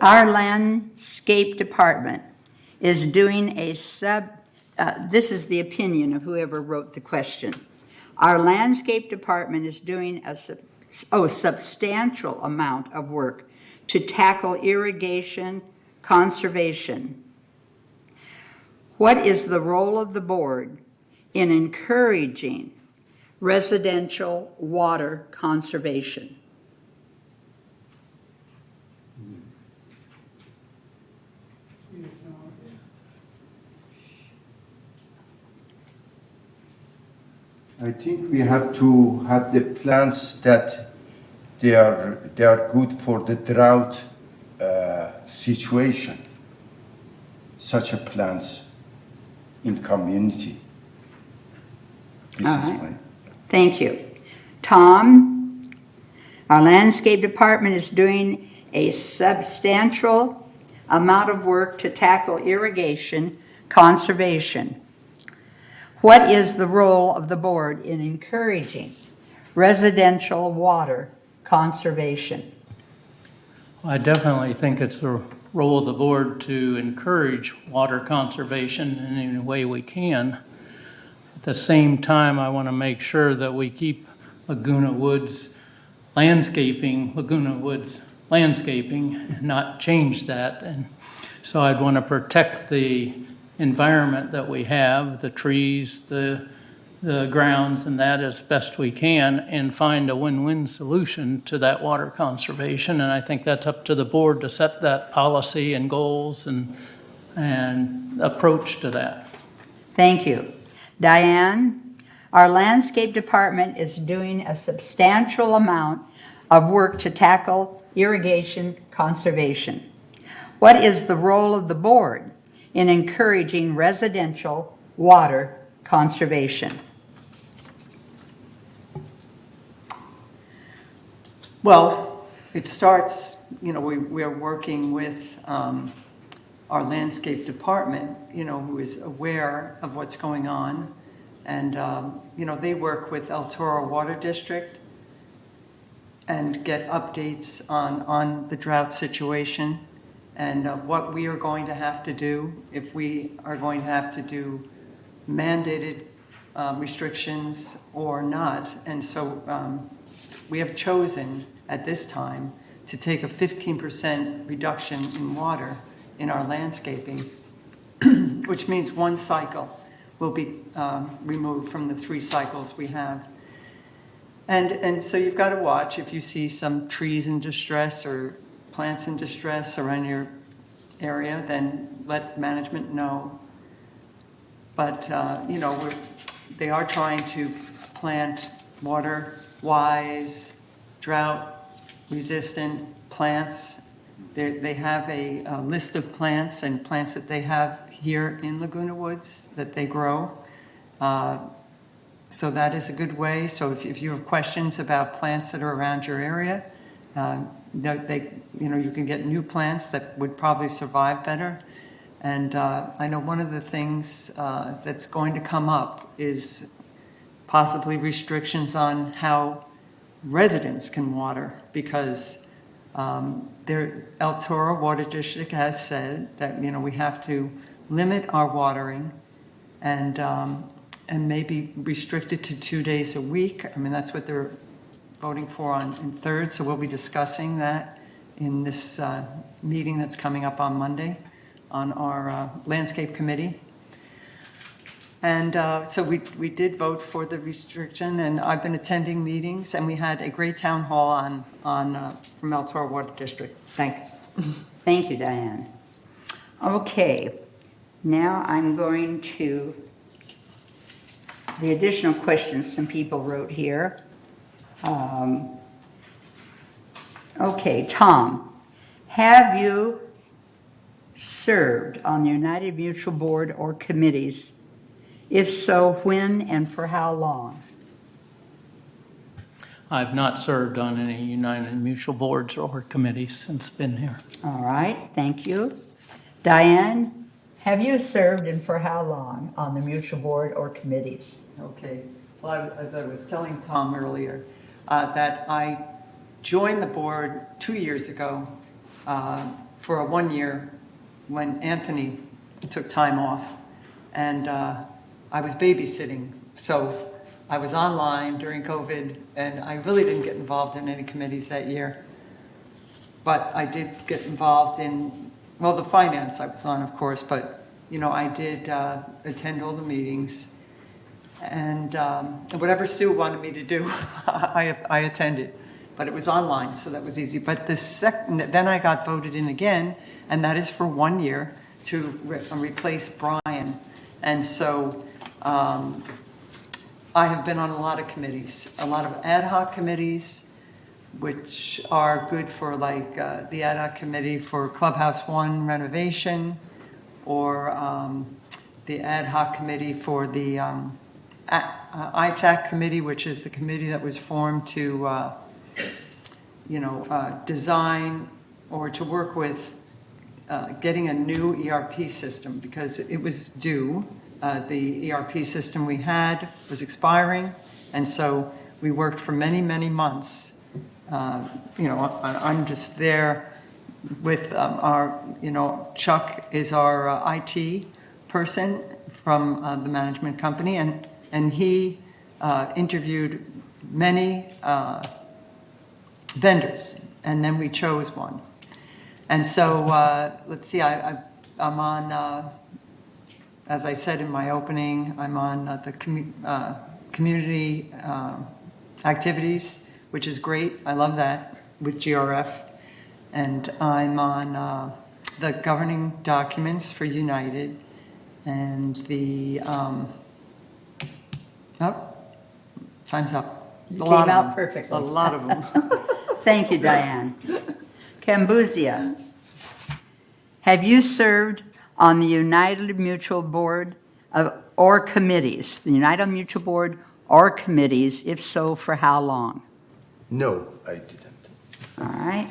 Our landscape department is doing this is the opinion of whoever wrote the question. Our landscape department is doing a substantial amount of work to tackle irrigation conservation. What is the role of the board in encouraging residential water conservation? I think we have to have the plants that they are good for the drought situation. Such a plants in community. This All is right. my. Thank you. Tom, our landscape department is doing a substantial amount of work to tackle irrigation conservation. What is the role of the board in encouraging residential water conservation? I definitely think it's the role of the board to encourage water conservation in any way we can. At the same time, I want to make sure that we keep Laguna Woods landscaping, and not change that. And so I'd want to protect the environment that we have, the trees, the grounds, and that as best we can, and find a win-win solution to that water conservation. And I think that's up to the board to set that policy and goals and approach to that. Thank you. Diane, our landscape department is doing a substantial amount of work to tackle irrigation conservation. What is the role of the board in encouraging residential water conservation? Well, it starts, we are working with our landscape department, who is aware of what's going on. And, they work with El Toro Water District and get updates on the drought situation and what we are going to have to do, if we are going to have to do mandated restrictions or not. And so we have chosen at this time to take a 15% reduction in water in our landscaping, which means one cycle will be removed from the 3 cycles we have. And so you've got to watch if you see some trees in distress or plants in distress around your area, then let management know. But, they are trying to plant water-wise, drought-resistant plants. They have a list of plants and plants that they have here in Laguna Woods that they grow. So that is a good way. So if you have questions about plants that are around your area, you can get new plants that would probably survive better. And I know one of the things that's going to come up is possibly restrictions on how residents can water, because El Toro Water District has said that we have to limit our watering and maybe restrict it to 2 days a week. I mean, that's what they're voting for in third, so we'll be discussing that in this meeting that's coming up on Monday on our landscape committee. And so we did vote for the restriction, and I've been attending meetings, and we had a great town hall from El Toro Water District. Thanks. Thank you, Diane. Okay, now I'm going to the additional questions some people wrote here. Okay, Tom, have you served on the United Mutual Board or committees? If so, when and for how long? I've not served on any United Mutual Boards or committees since been here. All right, thank you. Diane, have you served and for how long on the mutual board or committees? Okay. Well, as I was telling Tom earlier, that I joined the board 2 years ago for a 1 year when Anthony took time off. And I was babysitting. So I was online during COVID, and I really didn't get involved in any committees that year. But I did get involved in, the finance I was on, of course, but, I did attend all the meetings. And whatever Sue wanted me to do, I attended. But it was online, so that was easy. But then I got voted in again, and that is for 1 year to replace Brian. And so I have been on a lot of committees, a lot of ad hoc committees, which are good for the ad hoc committee for Clubhouse 1 renovation, or the ad hoc committee for the ITAC committee, which is the committee that was formed to, design or to work with getting a new ERP system, because it was due. The ERP system we had was expiring, and so we worked for many, many months. I'm just there with our, Chuck is our IT person from the management company, and he interviewed many vendors, and then we chose one. And so, let's see, I'm on, as I said in my opening, I'm on the community activities, which is great. I love that with GRF. And I'm on the governing documents for United and the, time's up. You came out perfectly. A lot of them. Thank you, Diane. Cambuzia, have you served on the United Mutual Board or committees? The United Mutual Board or committees? If so, for how long? No, I didn't. All right.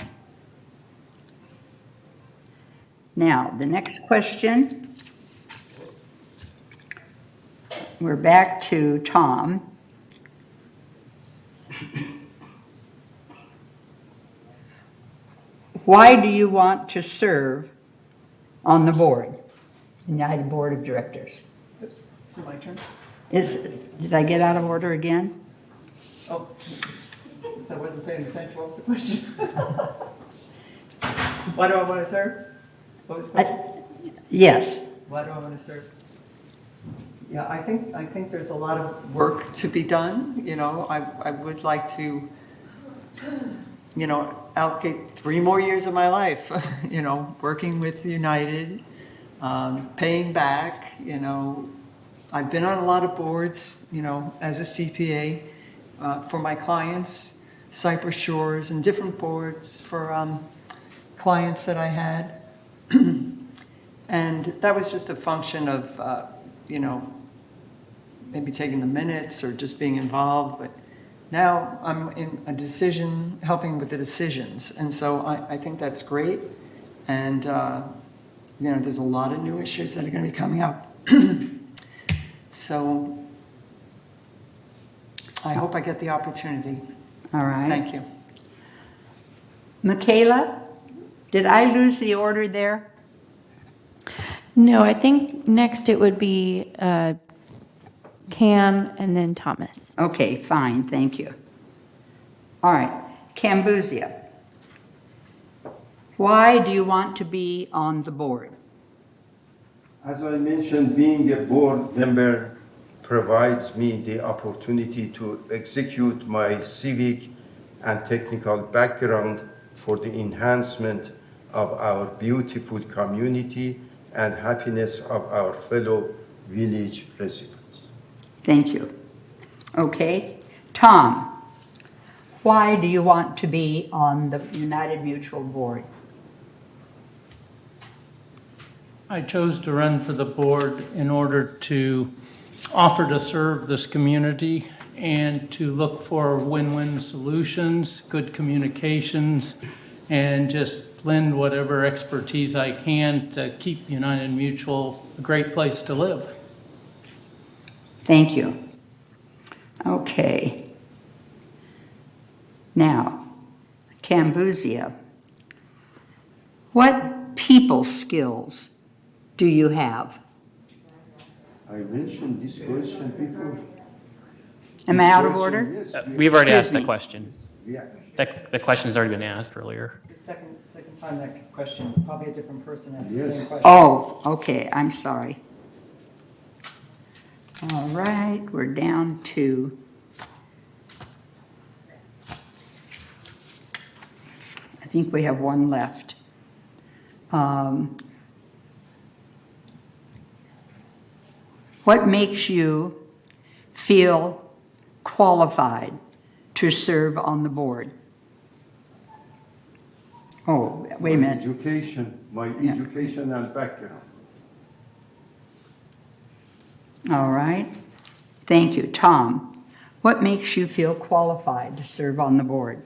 Now, the next question. We're back to Tom. Why do you want to serve on the board, United Board of Directors? Is it my turn? Did I get out of order again? Oh, since I wasn't paying attention, what was the question? Why do I want to serve? What was the question? Yes. Why do I want to serve? Yeah, I think there's a lot of work to be done. You know, I would like to, you know, allocate 3 more years of my life, you know, working with United, paying back, you know. I've been on a lot of boards, you know, as a CPA for my clients, Cypress Shores, and different boards for clients that I had. And that was just a function of, you know, maybe taking the minutes or just being involved. But now I'm in a decision, helping with the decisions. And so I think that's great. And, you know, there's a lot of new issues that are going to be coming up. So I hope I get the opportunity. All right. Thank you. Michaela, did I lose the order there? No, I think next it would be Cam and then Thomas. Okay, fine, thank you. All right, Cambuzia. Why do you want to be on the board? As I mentioned, being a board member provides me the opportunity to execute my civic and technical background for the enhancement of our beautiful community and happiness of our fellow village residents. Thank you. Okay, Tom, why do you want to be on the United Mutual Board? I chose to run for the board in order to offer to serve this community and to look for win-win solutions, good communications, and just lend whatever expertise I can to keep United Mutual a great place to live. Thank you. Okay. Now, Cambuzia, what people skills do you have? I mentioned this question before. Am I out of order? Yes, We've already Excuse asked the me. question. yeah. The question has already been asked earlier. The second time that question, probably a different person asked the Yes. same question. Oh, okay, I'm sorry. All right, we're down to I think we have one left. What makes you feel qualified to serve on the board? Oh, wait a minute. My educational background. All right. Thank you. Tom, what makes you feel qualified to serve on the board?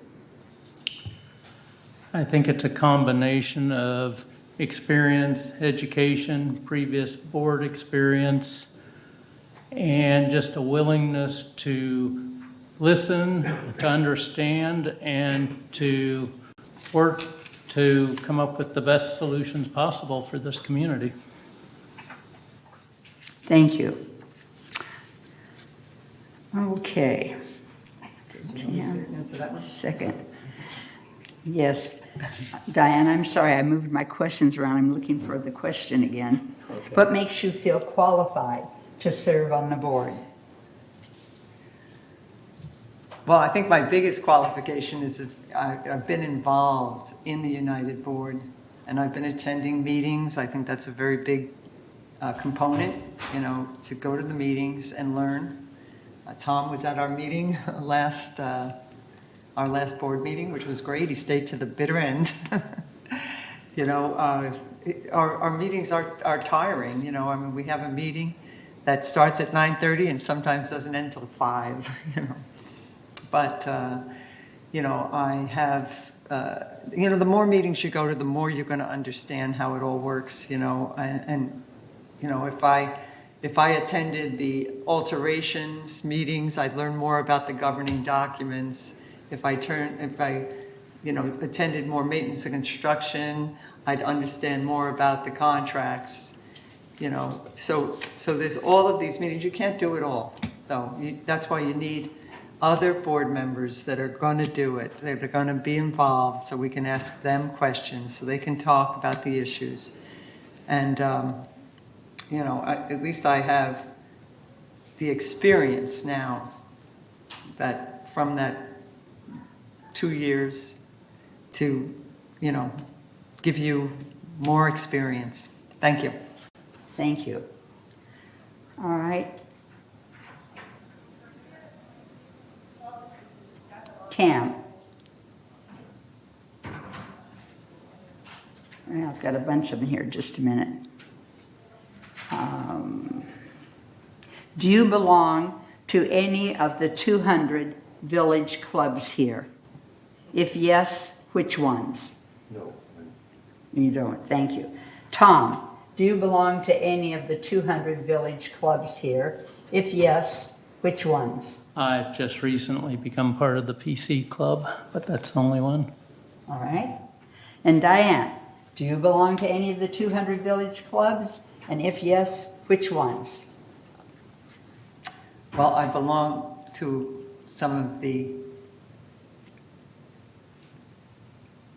I think it's a combination of experience, education, previous board experience, and just a willingness to listen, to understand, and to work to come up with the best solutions possible for this community. Thank you. Okay. Answer that one. Second. Yes. Diane, I'm sorry, I moved my questions around. I'm looking for the question again. Okay. What makes you feel qualified to serve on the board? Well, I think my biggest qualification is that I've been involved in the United Board, and I've been attending meetings. I think that's a very big component, you know, to go to the meetings and learn. Tom was at our meeting our last board meeting, which was great. He stayed to the bitter end. You know, our meetings are tiring. You know, I mean, we have a meeting that starts at 9:30 and sometimes doesn't end till 5. You know, but you know, I have the more meetings you go to, the more you're going to understand how it all works, and if I attended the alterations meetings, I'd learn more about the governing documents. If I attended more maintenance and construction, I'd understand more about the contracts, So there's all of these meetings. You can't do it all, though. That's why you need other board members that are going to do it, that are going to be involved, so we can ask them questions, so they can talk about the issues. And, at least I have the experience now that from that 2 years to, give you more experience. Thank you. Thank you. All right. Cam. Well, I've got a bunch of them here, just a minute. Do you belong to any of the 200 village clubs here? If yes, which ones? No. You don't, thank you. Tom, do you belong to any of the 200 village clubs here? If yes, which ones? I've just recently become part of the PC club, but that's the only one. All right. And Diane, do you belong to any of the 200 village clubs? And if yes, which ones? Well, I belong to some of the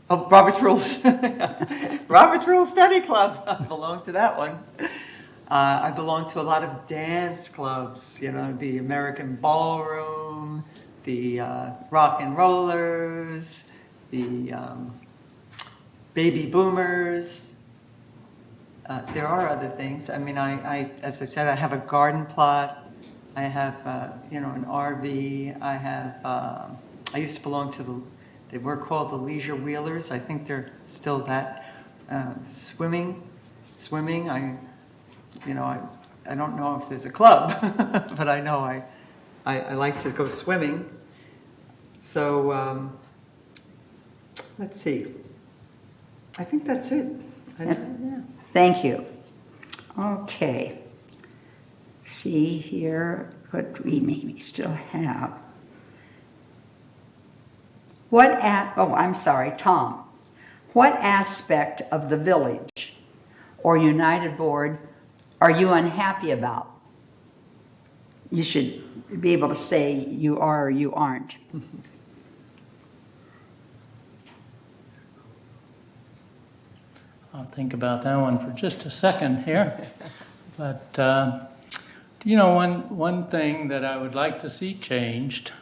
Robert's Rules. Robert's Rules Study Club. I belong to that one. I belong to a lot of dance clubs, the American Ballroom, the Rock and Rollers, the Baby Boomers. There are other things. I mean, I as I said, I have a garden plot. I have, an RV. I have, I used to belong to they were called the Leisure Wheelers. I think they're still that. Swimming. I don't know if there's a club, but I know I like to go swimming. So, let's see. I think that's it. Yeah. Thank you. Okay. See here what we maybe still have. I'm sorry, Tom. What aspect of the village or United Board are you unhappy about? You should be able to say you are or you aren't. I'll think about that one for just a second here. But, one thing that I would like to see changed,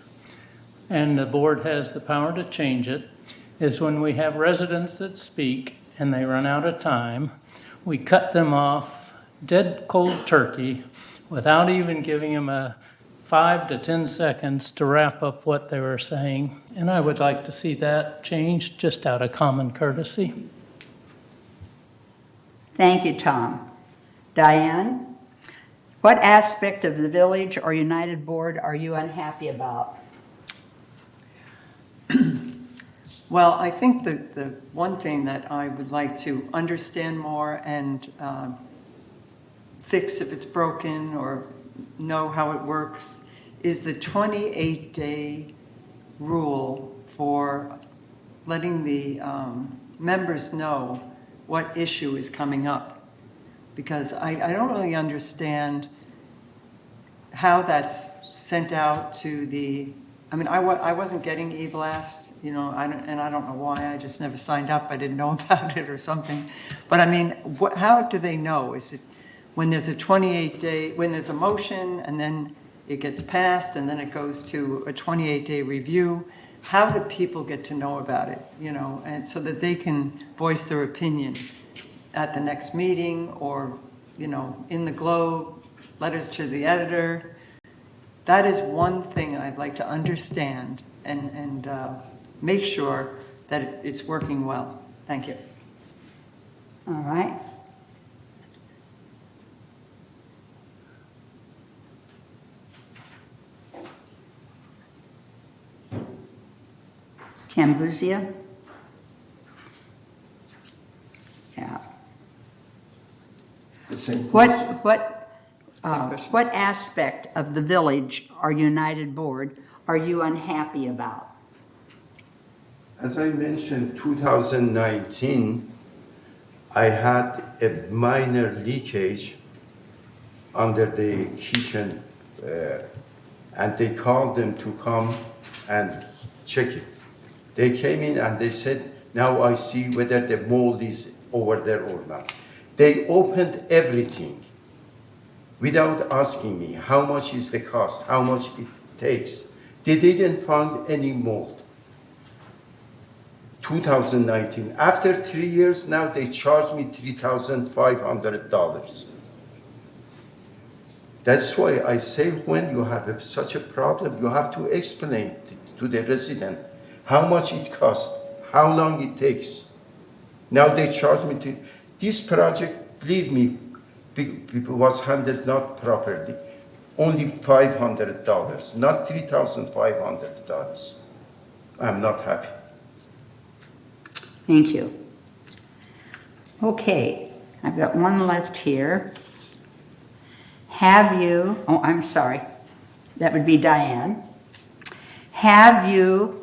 and the board has the power to change it, is when we have residents that speak and they run out of time, we cut them off dead cold turkey without even giving them a 5 to 10 seconds to wrap up what they were saying. And I would like to see that changed just out of common courtesy. Thank you, Tom. Diane, what aspect of the village or United Board are you unhappy about? Well, I think the one thing that I would like to understand more and fix if it's broken or know how it works is the 28-day rule for letting the members know what issue is coming up. Because I don't really understand how that's sent out to the, I wasn't getting e-blast, and I don't know why, I just never signed up, I didn't know about it or something. But how do they know? Is it when there's a 28-day, when there's a motion and then it gets passed and then it goes to a 28-day review? How do people get to know about it, and so that they can voice their opinion at the next meeting or, in the Globe, letters to the editor? That is one thing I'd like to understand and make sure that it's working well. Thank you. All right. Cambuzia? What aspect of the village or United Board are you unhappy about? As I mentioned, 2019, I had a minor leakage under the kitchen, and they called them to come and check it. They came in and they said, now I see whether the mold is over there or not. They opened everything without asking me how much is the cost, how much it takes. They didn't find any mold. 2019. After 3 years, now they charge me $3,500. That's why I say when you have such a problem, you have to explain to the resident how much it costs, how long it takes. Now they charge me to, this project, believe me, was handled not properly. Only $500, not $3,500. I'm not happy. Thank you. Okay, I've got one left here. Have you, oh, I'm sorry, that would be Diane. Have you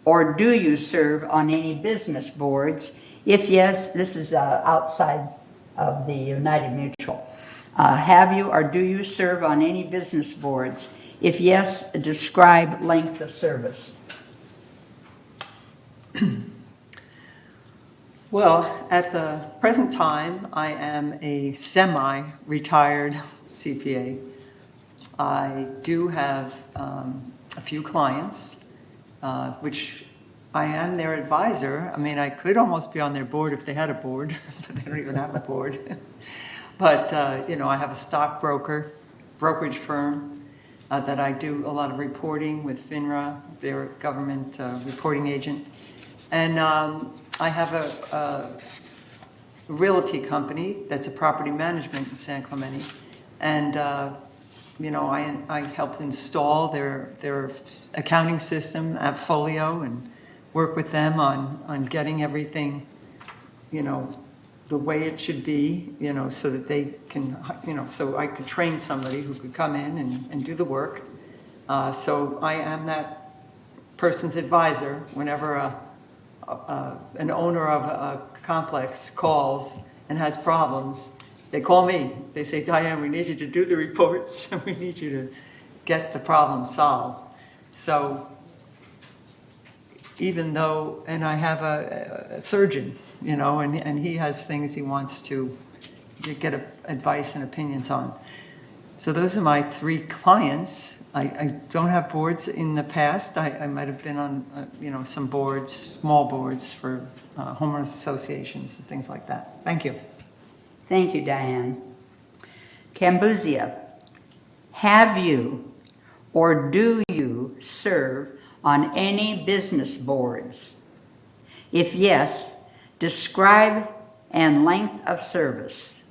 or do you serve on any business boards? If yes, this is outside of the United Mutual. Have you or do you serve on any business boards? If yes, describe length of service. Well, at the present time, I am a semi-retired CPA. I do have a few clients, which I am their advisor. I mean, I could almost be on their board if they had a board, but they don't even have a board. But, I have a brokerage firm that I do a lot of reporting with FINRA, their government reporting agent. And I have a realty company that's a property management in San Clemente. And, I helped install their accounting system, AppFolio, and work with them on getting everything, the way it should be, so that they can, so I could train somebody who could come in and do the work. So I am that person's advisor whenever an owner of a complex calls and has problems. They call me. They say, Diane, we need you to do the reports. We need you to get the problem solved. So even though, and I have a surgeon, and he has things he wants to get advice and opinions on. So those are my 3 clients. I don't have boards in the past. I might have been on, some boards, small boards for homeowners associations and things like that. Thank you. Thank you, Diane. Cambuzia, have you or do you serve on any business boards? If yes, describe and length of service.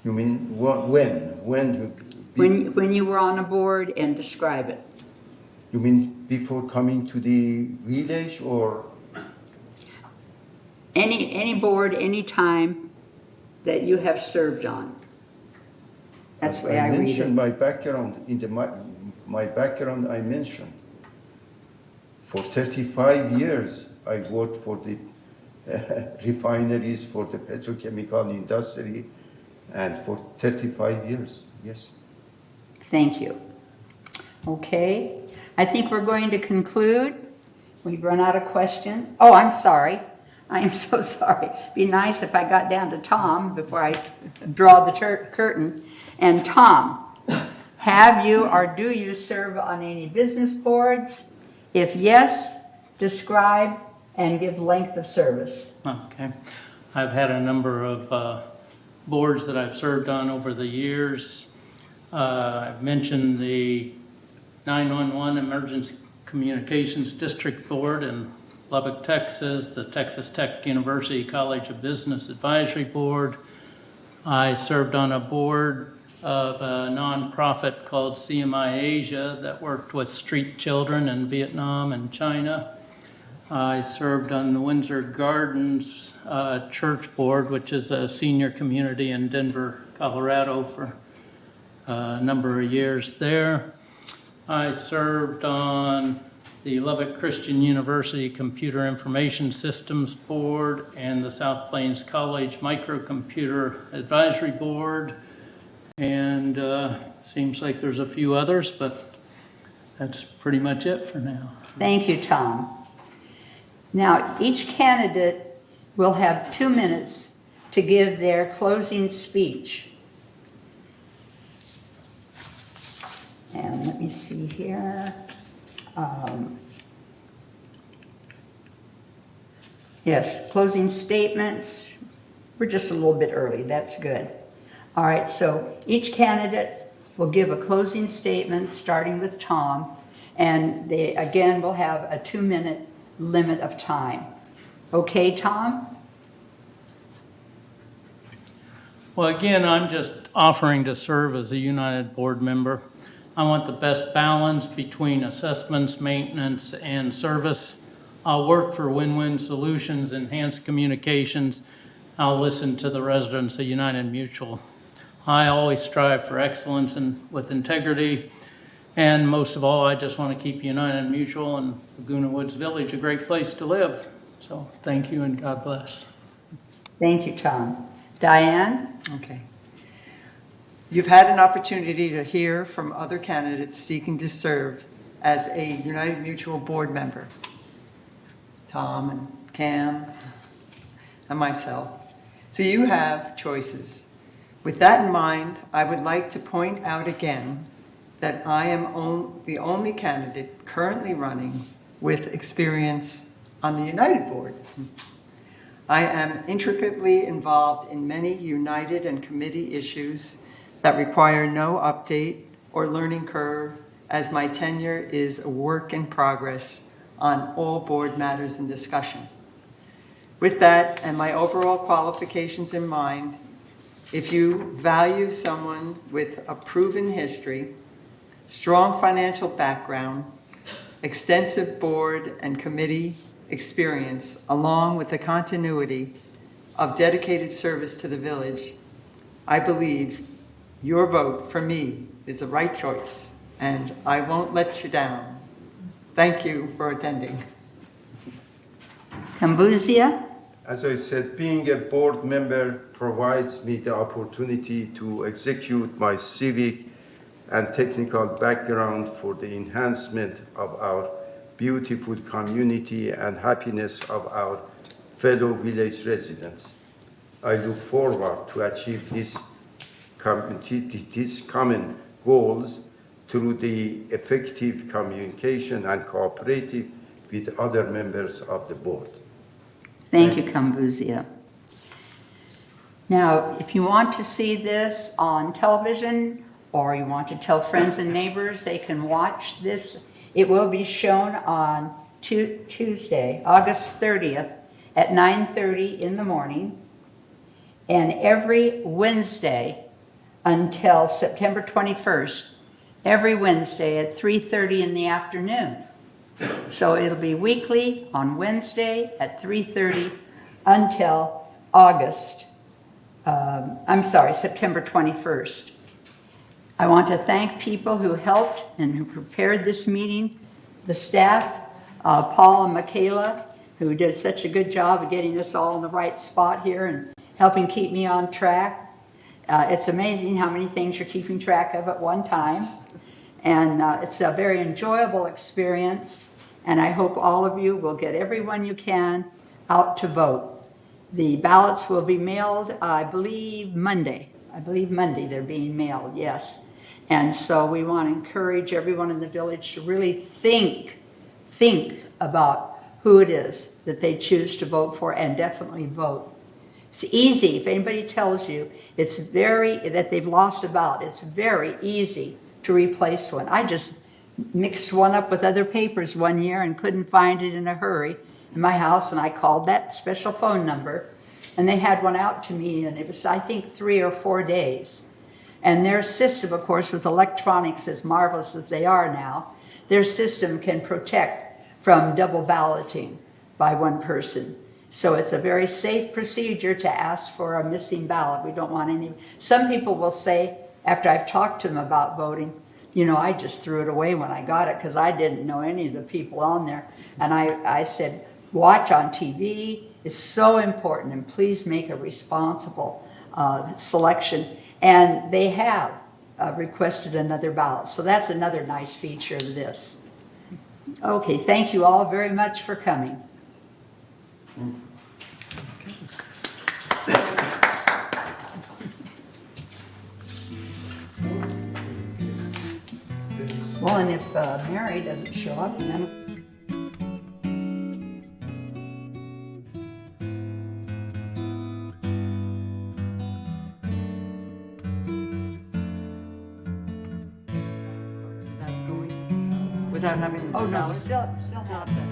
You mean when? When you were on a board, and describe it. You mean before coming to the village or? Any board, any time that you have served on. That's the way I read it. mentioned my background my background I mentioned. For 35 years, I worked for the refineries, for the petrochemical industry, and for 35 years, yes. Thank you. Okay, I think we're going to conclude. We've run out of questions. Oh, I'm sorry. I am so sorry. Be nice if I got down to Tom before I draw the curtain. And Tom, have you or do you serve on any business boards? If yes, describe and give length of service. Okay. I've had a number of boards that I've served on over the years. I've mentioned the 911 Emergency Communications District Board in Lubbock, Texas, the Texas Tech University College of Business Advisory Board. I served on a board of a nonprofit called CMI Asia that worked with street children in Vietnam and China. I served on the Windsor Gardens Church Board, which is a senior community in Denver, Colorado, for a number of years there. I served on the Lubbock Christian University Computer Information Systems Board and the South Plains College Microcomputer Advisory Board. And seems like there's a few others, but that's pretty much it for now. Thank you, Tom. Now, each candidate will have 2 minutes to give their closing speech. And let me see here. Yes, closing statements. We're just a little bit early. That's good. All right, so each candidate will give a closing statement, starting with Tom, and they, again, will have a 2-minute limit of time. Okay, Tom? Well, again, I'm just offering to serve as a United Board member. I want the best balance between assessments, maintenance, and service. I'll work for win-win solutions, enhanced communications. I'll listen to the residents of United Mutual. I always strive for excellence and with integrity. And most of all, I just want to keep United Mutual and Laguna Woods Village a great place to live. So thank you and God bless. Thank you, Tom. Diane? Okay. You've had an opportunity to hear from other candidates seeking to serve as a United Mutual board member. Tom and Cam and myself. So you have choices. With that in mind, I would like to point out again that I am the only candidate currently running with experience on the United Board. I am intricately involved in many United and committee issues that require no update or learning curve, as my tenure is a work in progress on all board matters and discussion. With that and my overall qualifications in mind, if you value someone with a proven history, strong financial background, extensive board and committee experience, along with the continuity of dedicated service to the village, I believe your vote for me is the right choice, and I won't let you down. Thank you for attending. Kambuzia? As I said, being a board member provides me the opportunity to execute my civic and technical background for the enhancement of our beautiful community and happiness of our fellow village residents. I look forward to achieve these common goals through the effective communication and cooperative with other members of the board. Thank you, Kambuzia. Now, if you want to see this on television or you want to tell friends and neighbors they can watch this, it will be shown on Tuesday, August 30th at 9:30 in the morning, and every Wednesday until September 21st, every Wednesday at 3:30 in the afternoon. So it'll be weekly on Wednesday at 3:30 until September 21st. I want to thank people who helped and who prepared this meeting, the staff, Paul and Michaela, who did such a good job of getting us all in the right spot here and helping keep me on track. It's amazing how many things you're keeping track of at one time. And it's a very enjoyable experience. And I hope all of you will get everyone you can out to vote. The ballots will be mailed, I believe Monday they're being mailed, yes. And so we want to encourage everyone in the village to really think about who it is that they choose to vote for, and definitely vote. It's easy. If anybody tells you that they've lost a ballot, it's very easy to replace one. I just mixed one up with other papers one year and couldn't find it in a hurry in my house, and I called that special phone number, and they had one out to me, and it was, I think, 3 or 4 days. And their system, of course, with electronics as marvelous as they are now, their system can protect from double balloting. by one person. So it's a very safe procedure to ask for a missing ballot. We don't want any, some people will say, after I've talked to them about voting, you know, I just threw it away when I got it because I didn't know any of the people on there. And I said, watch on TV. It's so important, and please make a responsible selection. And they have requested another ballot. So that's another nice feature of this. Okay, thank you all very much for coming. Well, and if Mary doesn't show up, then Without having. oh no, still have them.